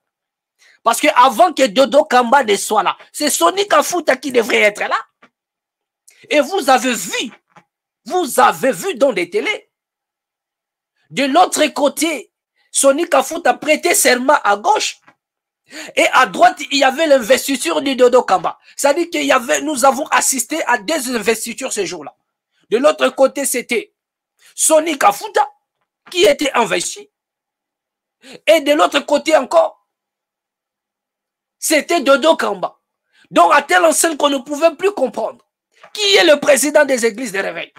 Parce qu'avant que Dodo Kamba ne soit là, c'est Sonny Kafuta qui devrait être là. Et vous avez vu dans les télés. De l'autre côté, Sonny Kafuta prêtait serment à gauche. Et à droite, il y avait l'investiture du Dodo Kamba. C'est-à-dire que nous avons assisté à des investitures ce jour-là. De l'autre côté, c'était Sonny Kafuta qui était investi. Et de l'autre côté encore, c'était Dodo Kamba. Donc à telle enseigne qu'on ne pouvait plus comprendre qui est le président des églises de réveil.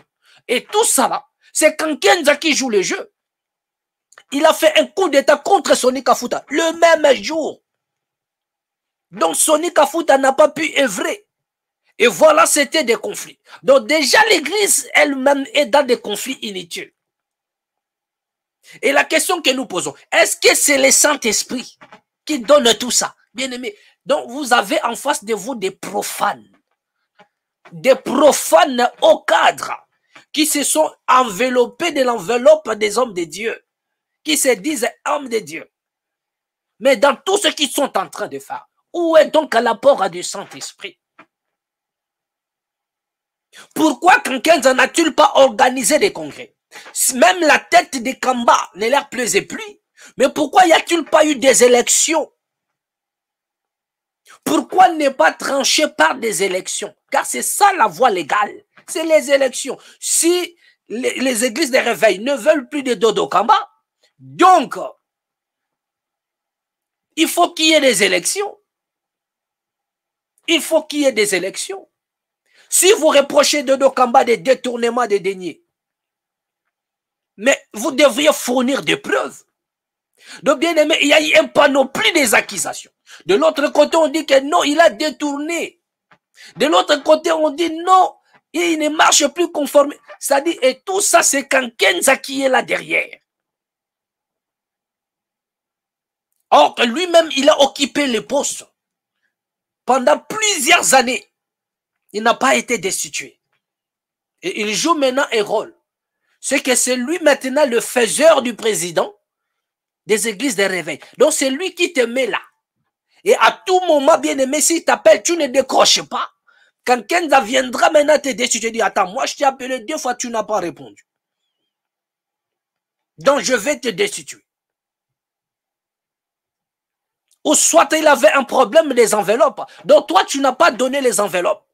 Et tout ça là, c'est Kankenza qui joue le jeu. Il a fait un coup d'état contre Sonny Kafuta le même jour. Donc Sonny Kafuta n'a pas pu œuvrer. Et voilà, c'était des conflits. Donc déjà, l'église elle-même est dans des conflits inutiles. Et la question que nous posons, est-ce que c'est le Saint-Esprit qui donne tout ça? Bien aimé, donc vous avez en face de vous des profanes au cadre, qui se sont enveloppés de l'enveloppe des hommes de Dieu, qui se disent hommes de Dieu. Mais dans tout ce qu'ils sont en train de faire, où est donc l'apport du Saint-Esprit? Pourquoi Kankenza n'a-t-il pas organisé des congrès? Même la tête de Kamba ne leur plaisait plus. Mais pourquoi n'y a-t-il pas eu des élections? Pourquoi ne pas trancher par des élections? Car c'est ça la voie légale. C'est les élections. Si les églises de réveil ne veulent plus de Dodo Kamba, donc il faut qu'il y ait des élections. Il faut qu'il y ait des élections. Si vous reprochez Dodo Kamba des détournements des deniers, mais vous devriez fournir des preuves. Donc, bien aimé, il y a eu un panoplie des accusations. De l'autre côté, on dit que non, il a détourné. De l'autre côté, on dit non, il ne marche plus conforme. C'est-à-dire, et tout ça, c'est Kankenza qui est là derrière. Or, lui-même, il a occupé le poste pendant plusieurs années. Il n'a pas été destitué. Et il joue maintenant un rôle. C'est que c'est lui maintenant le faiseur du président des églises de réveil. Donc c'est lui qui te met là. Et à tout moment, bien aimé, s'il t'appelle, tu ne décroches pas. Quand Kenza viendra maintenant te destituer, tu dis, attends, moi je t'ai appelé 2 fois, tu n'as pas répondu. Donc je vais te destituer. Ou soit il avait un problème des enveloppes. Donc toi, tu n'as pas donné les enveloppes.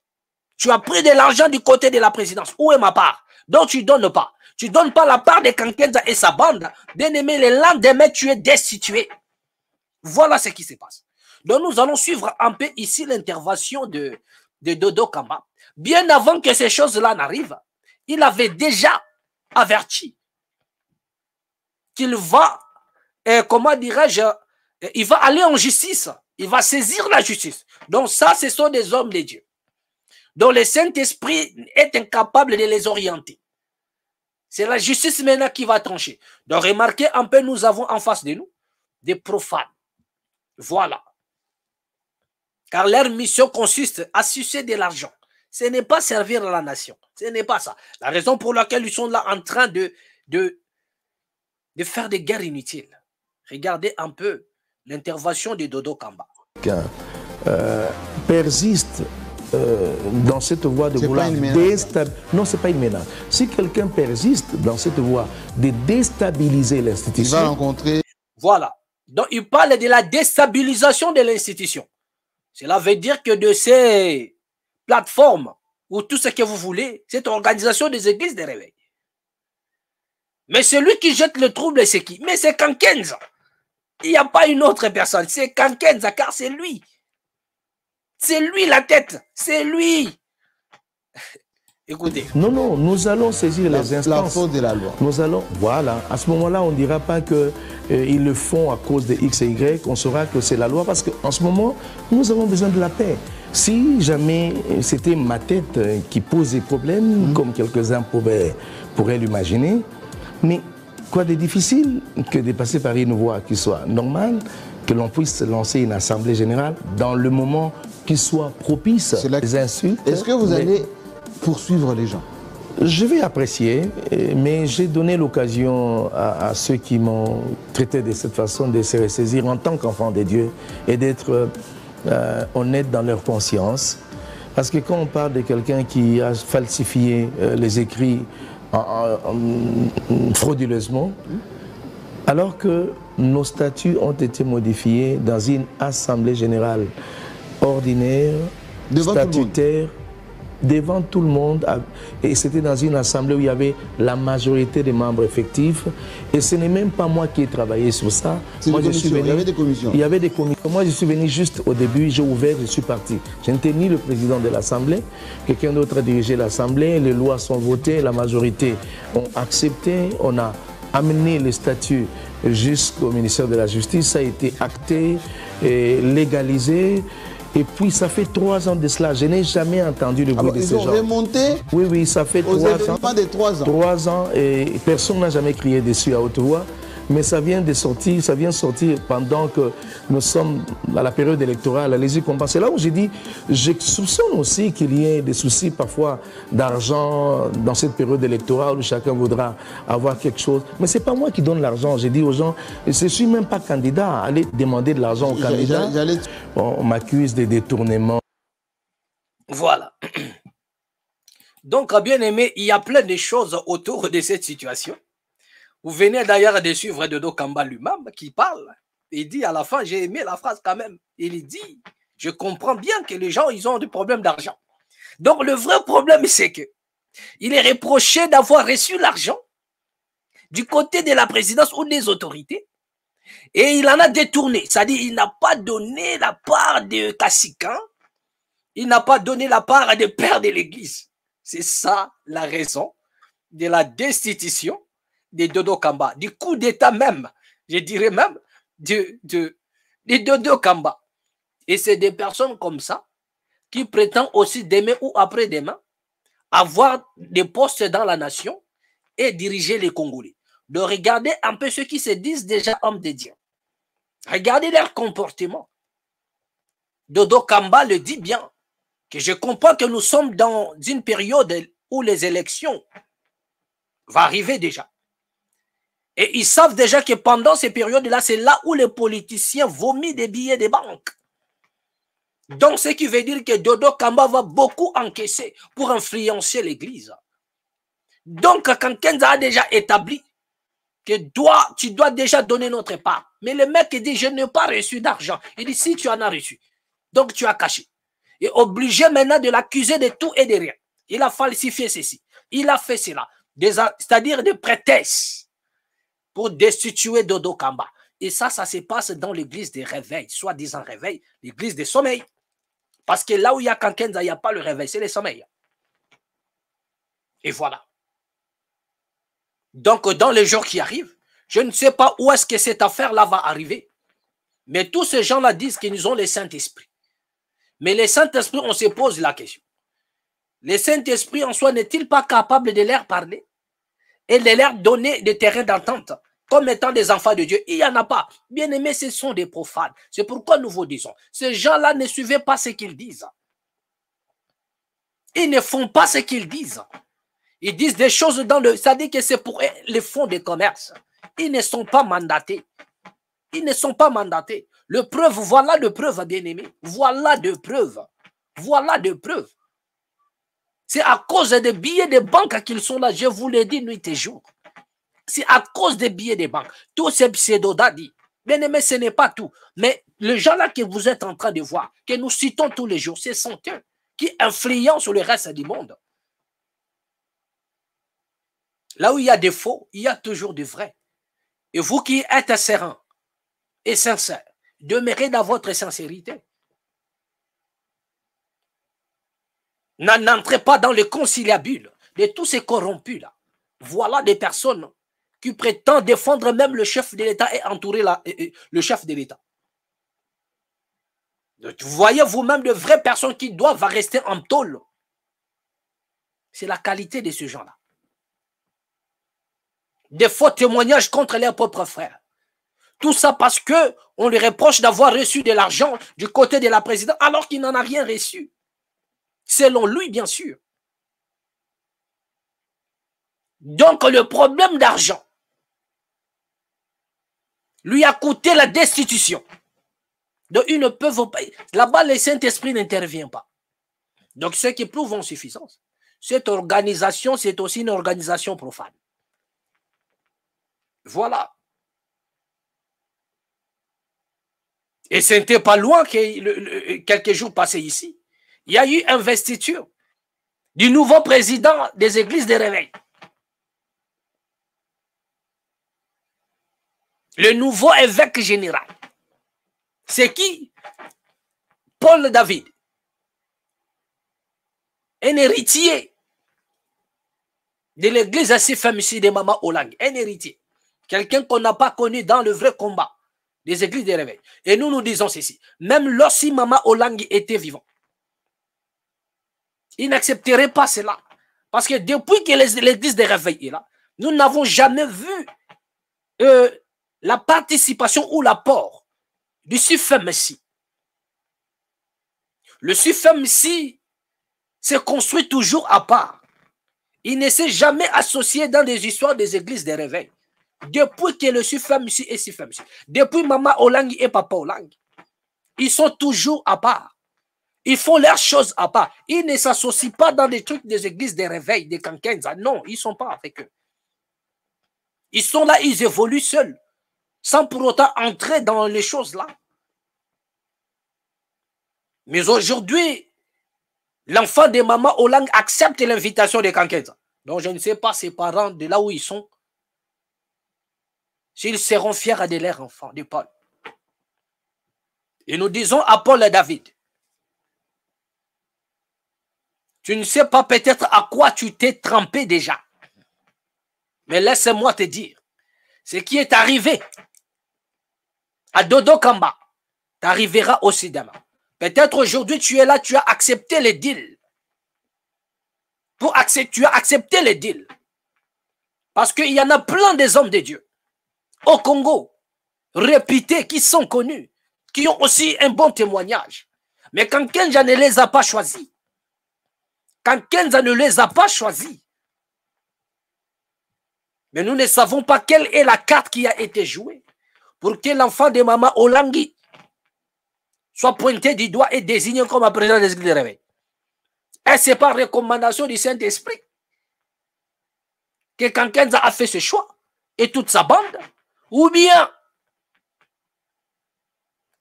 Tu as pris de l'argent du côté de la présidence. Où est ma part? Donc tu ne donnes pas. Tu ne donnes pas la part de Kankenza et sa bande. Bien aimé, le lendemain, tu es destitué. Voilà ce qui se passe. Donc nous allons suivre un peu ici l'intervention de Dodo Kamba. Bien avant que ces choses-là n'arrivent, il avait déjà averti qu'il va, comment dirais-je, il va aller en justice. Il va saisir la justice. Donc ça, ce sont des hommes de Dieu. Donc le Saint-Esprit est incapable de les orienter. C'est la justice maintenant qui va trancher. Donc remarquez un peu, nous avons en face de nous des profanes. Voilà. Car leur mission consiste à sucer de l'argent. Ce n'est pas servir à la nation. Ce n'est pas ça. La raison pour laquelle ils sont là en train de faire des guerres inutiles. Regardez un peu l'intervention de Dodo Kamba. Persiste dans cette voie de vouloir déstabiliser. Non, ce n'est pas une menace. Si quelqu'un persiste dans cette voie de déstabiliser l'institution, il va rencontrer. Voilà. Donc, il parle de la déstabilisation de l'institution. Cela veut dire que de ces plateformes ou tout ce que vous voulez, cette organisation des églises de réveil. Mais celui qui jette le trouble, c'est qui? Mais c'est Kankenza. Il n'y a pas une autre personne. C'est Kankenza, car c'est lui. C'est lui la tête, c'est lui. Écoutez. Non, non, nous allons saisir les instances. La faute de la loi. Nous allons, voilà, à ce moment-là, on ne dira pas qu'ils le font à cause de X et Y, on saura que c'est la loi, parce qu'en ce moment, nous avons besoin de la paix. Si jamais c'était ma tête qui pose des problèmes, comme quelques-uns pourraient l'imaginer, mais quoi de difficile que de passer par une voie qui soit normale, que l'on puisse lancer une assemblée générale dans le moment qui soit propice. Les insultes. Est-ce que vous allez poursuivre les gens? Je vais apprécier, mais j'ai donné l'occasion à ceux qui m'ont traité de cette façon de se ressaisir en tant qu'enfants de Dieu et d'être honnêtes dans leur conscience. Parce que quand on parle de quelqu'un qui a falsifié les écrits frauduleusement, alors que nos statuts ont été modifiés dans une assemblée générale ordinaire, statutaire, devant tout le monde, et c'était dans une assemblée où il y avait la majorité des membres effectifs, et ce n'est même pas moi qui ai travaillé sur ça. Moi, je suis venu, il y avait des commissions. Il y avait des commissions. Moi, je suis venu juste au début, j'ai ouvert, je suis parti. Je n'étais ni le président de l'Assemblée, quelqu'un d'autre a dirigé l'Assemblée, les lois sont votées, la majorité ont accepté, on a amené les statuts jusqu'au ministère de la Justice, ça a été acté et légalisé. Et puis, ça fait 3 ans de cela. Je n'ai jamais entendu le bruit de ces gens. Ils ont remonté. Oui, oui, ça fait 3 ans. Pas de 3 ans. 3 ans et personne n'a jamais crié dessus à haute voix. Mais ça vient de sortir, ça vient sortir pendant que nous sommes à la période électorale, allez-y comprendre. C'est là où j'ai dit, je soupçonne aussi qu'il y ait des soucis parfois d'argent dans cette période électorale où chacun voudra avoir quelque chose. Mais ce n'est pas moi qui donne l'argent. J'ai dit aux gens, je ne suis même pas candidat, allez demander de l'argent aux candidats. On m'accuse de détournement. Voilà. Donc, bien aimé, il y a plein de choses autour de cette situation. Vous venez d'ailleurs de suivre Dodo Kamba lui-même qui parle. Il dit à la fin, j'ai aimé la phrase quand même. Il dit, je comprends bien que les gens, ils ont des problèmes d'argent. Donc le vrai problème, c'est que il est reproché d'avoir reçu l'argent du côté de la présidence ou des autorités et il en a détourné. C'est-à-dire, il n'a pas donné la part de Kassikan, il n'a pas donné la part des pères de l'Église. C'est ça la raison de la destitution de Dodo Kamba, du coup d'État même, je dirais même, de Dodo Kamba. Et c'est des personnes comme ça qui prétendent aussi demain ou après-demain avoir des postes dans la nation et diriger les Congolais. De regarder un peu ceux qui se disent déjà hommes de Dieu. Regardez leur comportement. Dodo Kamba le dit bien, que je comprends que nous sommes dans une période où les élections vont arriver déjà. Et ils savent déjà que pendant ces périodes-là, c'est là où les politiciens vomissent des billets des banques. Donc, ce qui veut dire que Dodo Kamba va beaucoup encaisser pour influencer l'Église. Donc, quand Kenza a déjà établi que tu dois déjà donner notre part. Mais le mec dit, je n'ai pas reçu d'argent. Il dit, si tu en as reçu, donc tu as caché. Il est obligé maintenant de l'accuser de tout et de rien. Il a falsifié ceci. Il a fait cela. C'est-à-dire des prétextes pour destituer Dodo Kamba. Et ça se passe dans l'église des réveils, soi-disant réveil, l'église des sommeils. Parce que là où il y a Kankenza, il n'y a pas le réveil, c'est les sommeils. Et voilà. Donc, dans les jours qui arrivent, je ne sais pas où est-ce que cette affaire-là va arriver. Mais tous ces gens-là disent qu'ils ont le Saint-Esprit. Mais le Saint-Esprit, on se pose la question. Le Saint-Esprit en soi n'est-il pas capable de leur parler et de leur donner des terrains d'entente comme étant des enfants de Dieu? Il n'y en a pas. Bien aimés, ce sont des profanes. C'est pourquoi nous vous disons, ces gens-là ne suivez pas ce qu'ils disent. Ils ne font pas ce qu'ils disent. Ils disent des choses dans le... Ça dit que c'est pour les fonds de commerce. Ils ne sont pas mandatés. Ils ne sont pas mandatés. Le preuve, voilà de preuves, bien-aimés. Voilà de preuves. Voilà de preuves. C'est à cause des billets de banque qu'ils sont là. Je vous l'ai dit nuit et jour. C'est à cause des billets de banque. Tous ces pseudos-là disent. Bien-aimés, ce n'est pas tout. Mais les gens-là que vous êtes en train de voir, que nous citons tous les jours, ce sont eux qui influencent sur le reste du monde. Là où il y a des faux, il y a toujours du vrai. Et vous qui êtes serein et sincère, demeurez dans votre sincérité. N'entrez pas dans le conciliabule de tous ces corrompus-là. Voilà des personnes qui prétendent défendre même le chef de l'État et entourer le chef de l'État. Vous voyez vous-même de vraies personnes qui doivent rester en tôle. C'est la qualité de ces gens-là. Des faux témoignages contre leurs propres frères. Tout ça parce qu'on lui reproche d'avoir reçu de l'argent du côté de la présidente alors qu'il n'en a rien reçu. Selon lui, bien sûr. Donc, le problème d'argent lui a coûté la destitution. Donc, ils ne peuvent pas. Là-bas, le Saint-Esprit n'intervient pas. Donc, ce qui prouve en suffisance. Cette organisation, c'est aussi une organisation profane. Voilà. Et ce n'était pas loin que quelques jours passés ici. Il y a eu investiture du nouveau président des églises de réveil. Le nouveau évêque général. C'est qui? Paul David. Un héritier de l'église SFMC de Mama Olang. Un héritier. Quelqu'un qu'on n'a pas connu dans le vrai combat des églises de réveil. Et nous, nous disons ceci. Même lorsque Mama Olang était vivant, il n'accepterait pas cela. Parce que depuis que l'église de réveil est là, nous n'avons jamais vu la participation ou l'apport du SFMC. Le SFMC se construit toujours à part. Il ne s'est jamais associé dans des histoires des églises de réveil. Depuis que le SFMC est SFMC, depuis Mama Olang et Papa Olang, ils sont toujours à part. Ils font leurs choses à part. Ils ne s'associent pas dans des trucs des églises de réveil, des Kankenza. Non, ils ne sont pas avec eux. Ils sont là, ils évoluent seuls, sans pour autant entrer dans les choses là. Mais aujourd'hui, l'enfant de Mama Olang accepte l'invitation des Kankenza. Donc je ne sais pas ses parents de là où ils sont, s'ils seront fiers de leur enfant, de Paul. Et nous disons à Paul et David, tu ne sais pas peut-être à quoi tu t'es trempé déjà. Mais laisse-moi te dire, ce qui est arrivé à Dodo Kamba t'arrivera aussi demain. Peut-être aujourd'hui tu es là, tu as accepté les deals. Tu as accepté les deals. Parce qu'il y en a plein des hommes de Dieu au Congo, réputés, qui sont connus, qui ont aussi un bon témoignage. Mais quand Kenza ne les a pas choisis, quand Kenza ne les a pas choisis, mais nous ne savons pas quelle est la carte qui a été jouée pour que l'enfant de Mama Olangi soit pointé du doigt et désigné comme un président des églises de réveil. Et c'est par recommandation du Saint-Esprit que quand Kenza a fait ce choix et toute sa bande, ou bien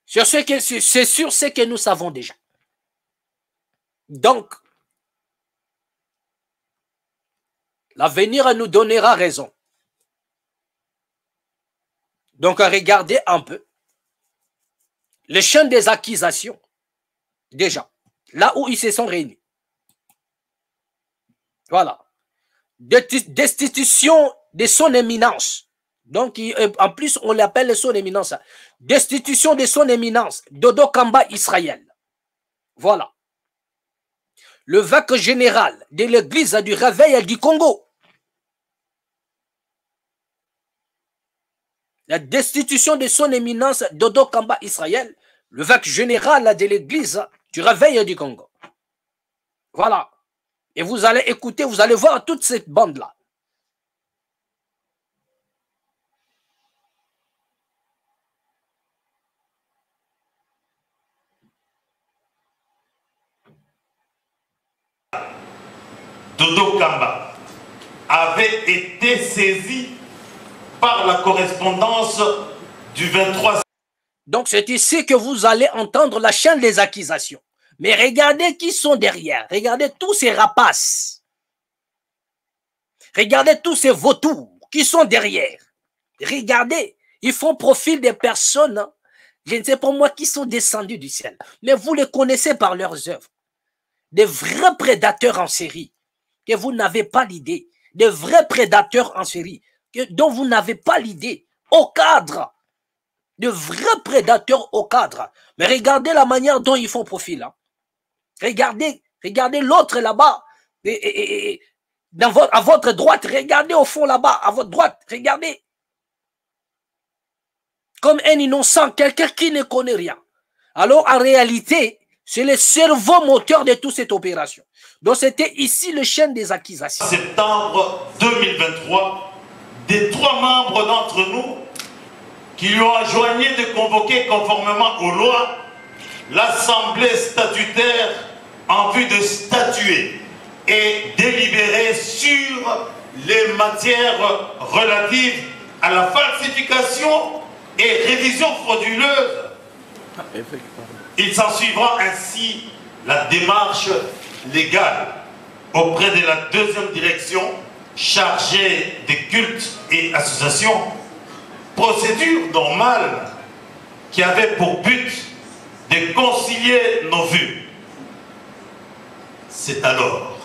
c'est sur ce que nous savons déjà. Donc, l'avenir nous donnera raison. Donc, regardez un peu les chaînes des accusations, déjà, là où ils se sont réunis. Voilà. Destitution de son éminence. Donc, en plus, on l'appelle son éminence. Destitution de son éminence, Dodo Kamba Israël. Voilà. Le évêque général de l'église du réveil du Congo. La destitution de son éminence, Dodo Kamba Israël, le évêque général de l'église du réveil du Congo. Voilà. Et vous allez écouter, vous allez voir toute cette bande-là. Dodo Kamba avait été saisi par la correspondance du 23. Donc c'est ici que vous allez entendre la chaîne des accusations. Mais regardez qui sont derrière. Regardez tous ces rapaces. Regardez tous ces vautours qui sont derrière. Regardez, ils font profil des personnes, je ne sais pas moi, qui sont descendues du ciel. Mais vous les connaissez par leurs œuvres. Des vrais prédateurs en série, que vous n'avez pas l'idée. Des vrais prédateurs en série, dont vous n'avez pas l'idée. Au cadre. De vrais prédateurs au cadre. Mais regardez la manière dont ils font profil. Hein. Regardez l'autre là-bas. À votre droite, regardez au fond là-bas, à votre droite, regardez. Comme un innocent, quelqu'un qui ne connaît rien. Alors, en réalité, c'est le cerveau moteur de toute cette opération. Donc, c'était ici le chaîne des accusations. En septembre 2023, des 3 membres d'entre nous qui lui ont enjoigné de convoquer conformément aux lois l'Assemblée statutaire en vue de statuer et délibérer sur les matières relatives à la falsification et révision frauduleuse. Il s'ensuivra ainsi la démarche légale auprès de la 2e direction chargée des cultes et associations, procédure normale qui avait pour but de concilier nos vues. C'est alors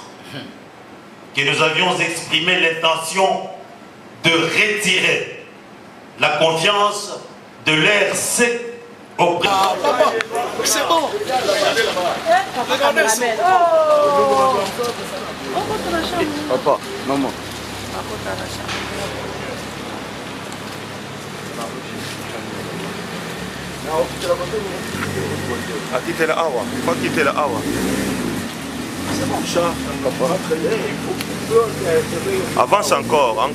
que nous avions exprimé l'intention de retirer la confiance de l'RC auprès... C'est bon. Papa, maman. Quittez la awa, pas quitter la awa. Avance encore.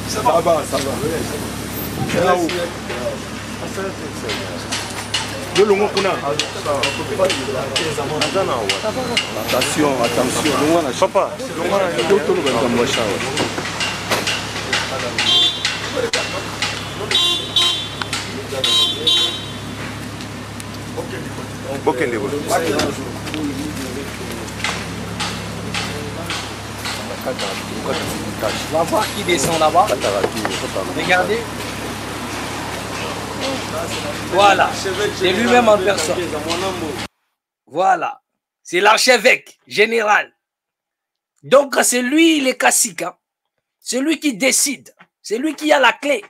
Ça va. Attention. Papa. On va voir qui descend là-bas. Regardez. Voilà. C'est lui-même en personne. Voilà. C'est l'archevêque général. Donc, c'est lui le cacique. Hein. C'est lui qui décide. C'est lui qui a la clé.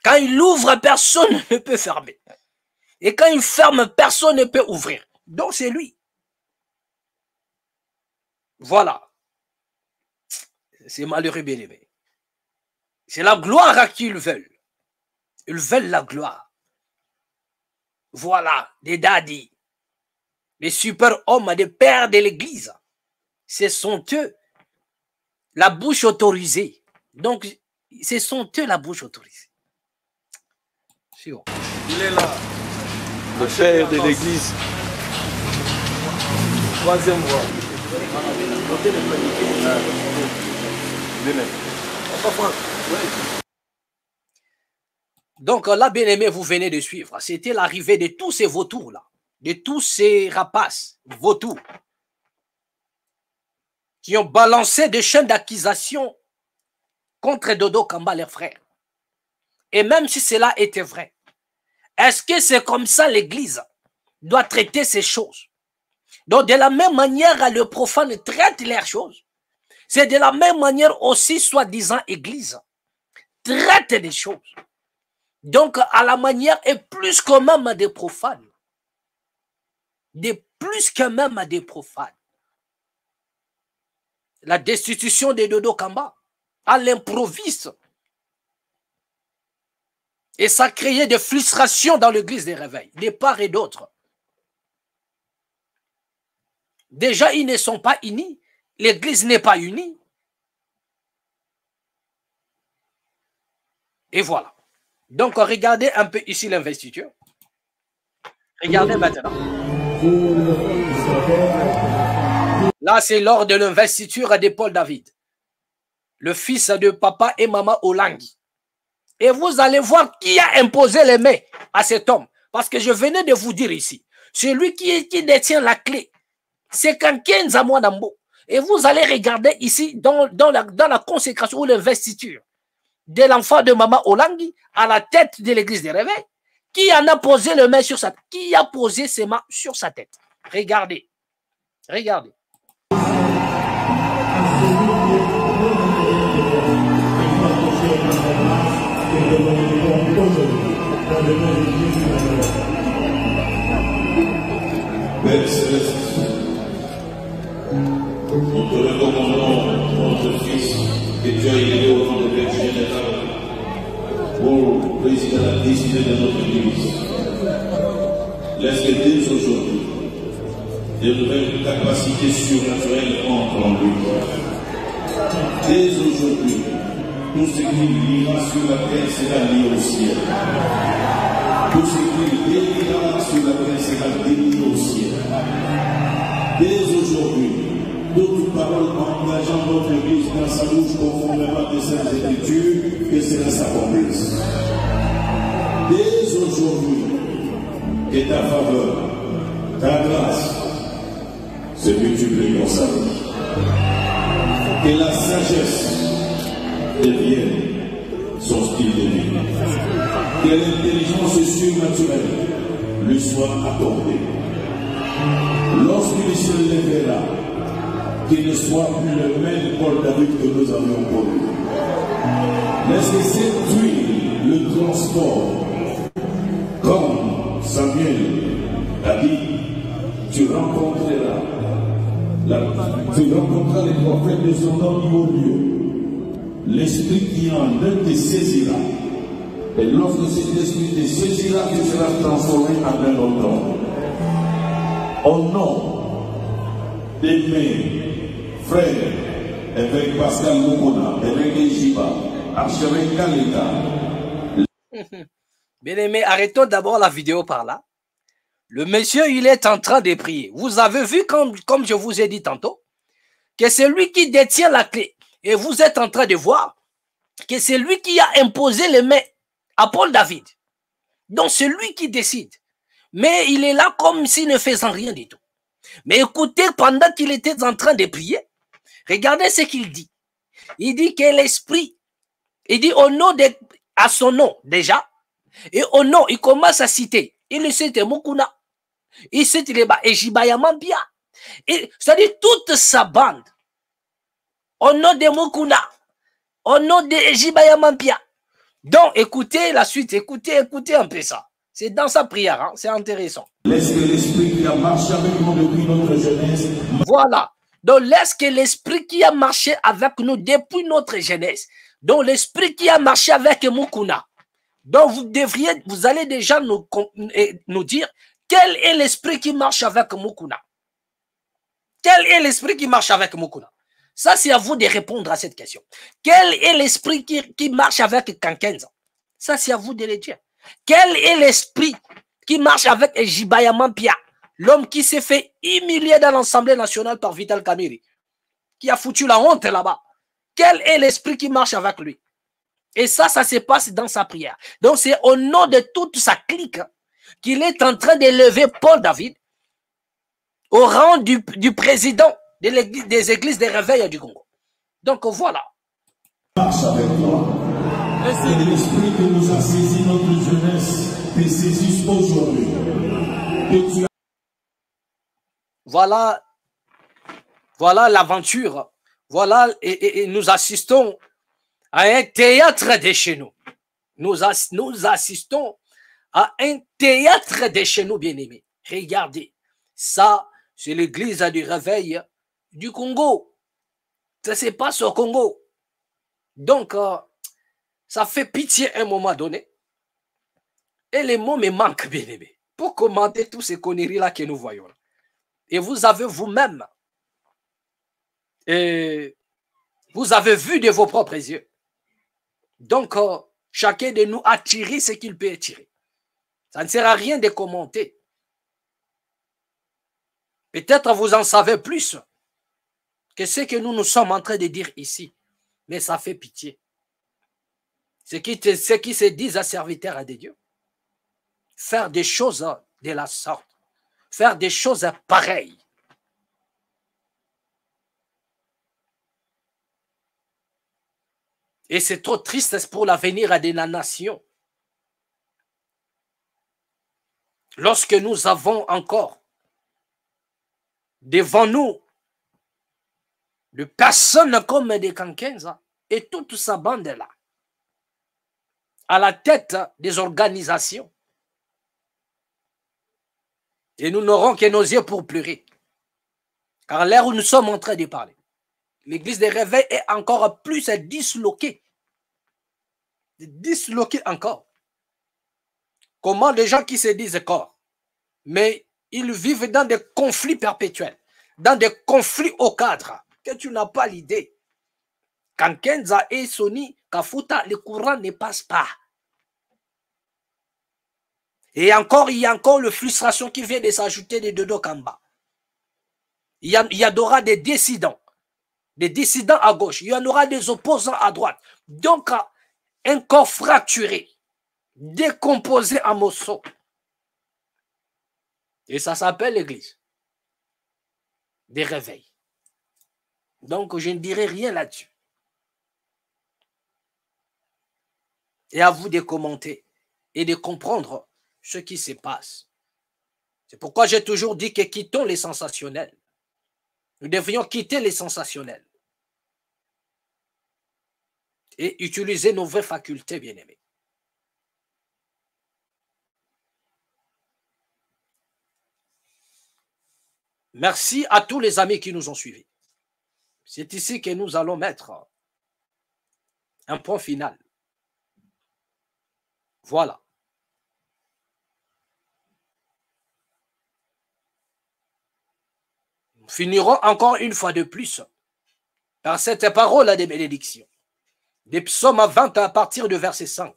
Quand il ouvre, personne ne peut fermer. Et quand il ferme, personne ne peut ouvrir. Donc, c'est lui. Voilà. C'est malheureux bien-aimé. C'est la gloire qu'ils veulent. Ils veulent la gloire. Voilà, des daddies, les super-hommes, des pères de l'Église. Ce sont eux la bouche autorisée. Donc, ce sont eux la bouche autorisée. Bon. Il est là. Le père de l'Église. 3e voie. Donc là, bien-aimé, vous venez de suivre. C'était l'arrivée de tous ces vautours-là, de tous ces rapaces, vautours, qui ont balancé des chaînes d'accusation contre Dodo Kamba, leurs frères. Et même si cela était vrai, est-ce que c'est comme ça l'Église doit traiter ces choses? Donc de la même manière, le profane traite les choses. C'est de la même manière aussi, soi-disant, Église traite des choses. Donc, à la manière et plus que même des profanes. Plus que même des profanes. La destitution de Dodo Kamba à l'improviste. Et ça créait des frustrations dans l'église des réveils, de part et d'autre. Déjà, ils ne sont pas unis. L'église n'est pas unie. Et voilà. Donc, regardez un peu ici l'investiture. Regardez maintenant. Là, c'est lors de l'investiture de Paul David, le fils de papa et maman Olangi. Et vous allez voir qui a imposé les mains à cet homme. Parce que je venais de vous dire ici, c'est lui qui détient la clé. C'est Kanken Zamouanambo. Et vous allez regarder ici dans la consécration ou l'investiture de l'enfant de maman Olangi à la tête de l'église des réveils, qui en a posé les mains sur sa tête, qui a posé ses mains sur sa tête. Regardez. Regardez. Père Céleste, nous te recommandons notre Fils que tu as élevé au nom de Père Général pour présider la destinée de notre Église. Laisse que dès aujourd'hui, de nouvelles capacités surnaturelles entrent en lui. Dès aujourd'hui, tout ce qui lira sur la terre sera lié au ciel. Tout ce qui délira sur la terre sera délié au ciel. Dès aujourd'hui, toute parole engageant notre Église dans sa bouche conformément à ces Écritures, que cela s'accomplisse. Dès aujourd'hui, que ta faveur, ta grâce, se multiplie dans sa vie. Que la sagesse devienne son style de vie. Que l'intelligence surnaturelle lui soit accordée. Lorsqu'il se lèvera, qu'il ne soit plus le même Paul David que nous avions connu. Laisse que cette huile le transporte. Comme Samuel a dit, tu rencontreras les prophètes de son nom du haut lieu. L'esprit qui en eux te saisira. Et lorsque cet esprit te saisira, tu seras transformé en un autre homme. Au nom de mes frères, avec Pascal Mokona, avec Ejiba, archevêque Kaleka. Bien aimé, arrêtons d'abord la vidéo par là. Le monsieur, il est en train de prier. Vous avez vu, comme je vous ai dit tantôt, que c'est lui qui détient la clé. Et vous êtes en train de voir que c'est lui qui a imposé les mains à Paul David. Donc c'est lui qui décide. Mais il est là comme s'il ne faisait rien du tout. Mais écoutez, pendant qu'il était en train de prier, regardez ce qu'il dit. Il dit que l'esprit, il dit au nom de, à son nom déjà, et au nom, il commence à citer. Il cite Mukuna, il cite les Ejibaya Mambia, c'est-à-dire toute sa bande. Au nom de Mukuna, au nom de Ejibaya Mambia. Donc écoutez la suite, écoutez un peu ça. C'est dans sa prière, hein, c'est intéressant. Laisse que l'esprit qui a marché avec nous depuis notre jeunesse. Voilà. Donc laisse que l'esprit qui a marché avec nous depuis notre jeunesse. Donc l'esprit qui a marché avec Mukuna. Donc vous allez déjà nous dire quel est l'esprit qui marche avec Mukuna. Quel est l'esprit qui marche avec Mukuna? Ça, c'est à vous de répondre à cette question. Quel est l'esprit qui marche avec Kankenza? Ça, c'est à vous de le dire. Quel est l'esprit qui marche avec Ejibaya Mampia, l'homme qui s'est fait humilier dans l'Assemblée nationale par Vital Kamiri, qui a foutu la honte là-bas? Quel est l'esprit qui marche avec lui? Et ça se passe dans sa prière. Donc, c'est au nom de toute sa clique qu'il est en train d'élever Paul David au rang du président des églises des réveils du Congo. Donc, voilà. Marche avec toi. Et l'esprit que nous a saisi notre jeunesse te saisisse aujourd'hui. Voilà l'aventure. Voilà, et nous assistons à un théâtre de chez nous. Nous assistons à un théâtre de chez nous, bien-aimés. Regardez, ça, c'est l'église du réveil du Congo. Ça se passe au Congo. Donc, ça fait pitié à un moment donné. Et les mots me manquent, bien-aimés, pour commenter toutes ces conneries-là que nous voyons. Et vous avez vous-même, vous avez vu de vos propres yeux. Donc, chacun de nous a tiré ce qu'il peut tirer. Ça ne sert à rien de commenter. Peut-être vous en savez plus que ce que nous sommes en train de dire ici. Mais ça fait pitié. Ceux qui se disent à serviteurs de Dieu, faire des choses de la sorte, faire des choses pareilles. Et c'est trop triste pour l'avenir de la nation. Lorsque nous avons encore devant nous de personnes comme des Kankenza et toute sa bande-là, à la tête des organisations. Et nous n'aurons que nos yeux pour pleurer. Car l'ère où nous sommes en train de parler, l'église des réveils est encore plus disloquée. Disloquée encore. Comment les gens qui se disent corps, mais ils vivent dans des conflits perpétuels, dans des conflits au cadre, que tu n'as pas l'idée. Quand Kenza et Sony, Kafuta, le courant ne passe pas. Et encore, il y a encore la frustration qui vient de s'ajouter de Dodo Kamba. Il y aura des dissidents à gauche, il y en aura des opposants à droite. Donc, un corps fracturé, décomposé en morceaux. Et ça s'appelle l'église des réveils. Donc, je ne dirai rien là-dessus. Et à vous de commenter et de comprendre ce qui se passe. C'est pourquoi j'ai toujours dit que quittons les sensationnels. Nous devrions quitter les sensationnels et utiliser nos vraies facultés, bien-aimés. Merci à tous les amis qui nous ont suivis. C'est ici que nous allons mettre un point final. Voilà. Nous finirons encore une fois de plus par cette parole de bénédiction. Des psaumes 20 à partir du verset 5.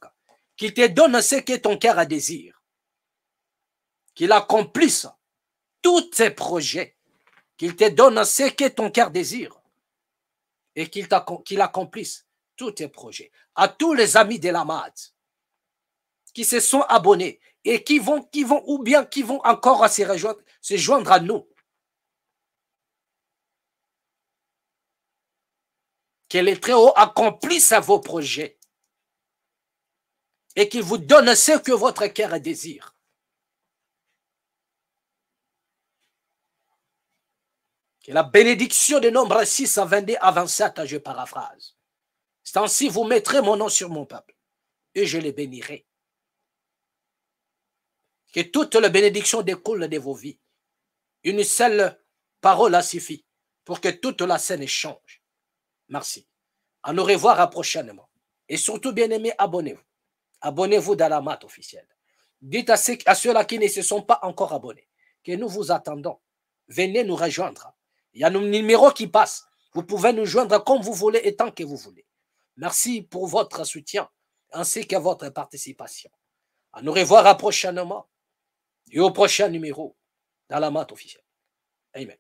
Qu'il te donne ce que ton cœur a désir. Qu'il accomplisse tous tes projets. Qu'il te donne ce que ton cœur désire. Et qu'il accomplisse tous tes projets. À tous les amis de la MAD qui se sont abonnés et qui vont encore se joindre à nous. Que les Très-Hauts accomplissent vos projets et qu'il vous donne ce que votre cœur désire. Que la bénédiction de Nombre 6 à 22 à 27, je paraphrase. C'est ainsi vous mettrez mon nom sur mon peuple et je les bénirai. Que toute la bénédiction découle de vos vies. Une seule parole a suffi pour que toute la scène change. Merci. À nous revoir prochainement. Et surtout, bien-aimés, abonnez-vous. Abonnez-vous dans la MAT officielle. Dites à ceux-là qui ne se sont pas encore abonnés que nous vous attendons. Venez nous rejoindre. Il y a un numéro qui passe. Vous pouvez nous joindre comme vous voulez et tant que vous voulez. Merci pour votre soutien ainsi que votre participation. À nous revoir prochainement et au prochain numéro dans la MAT officielle. Amen.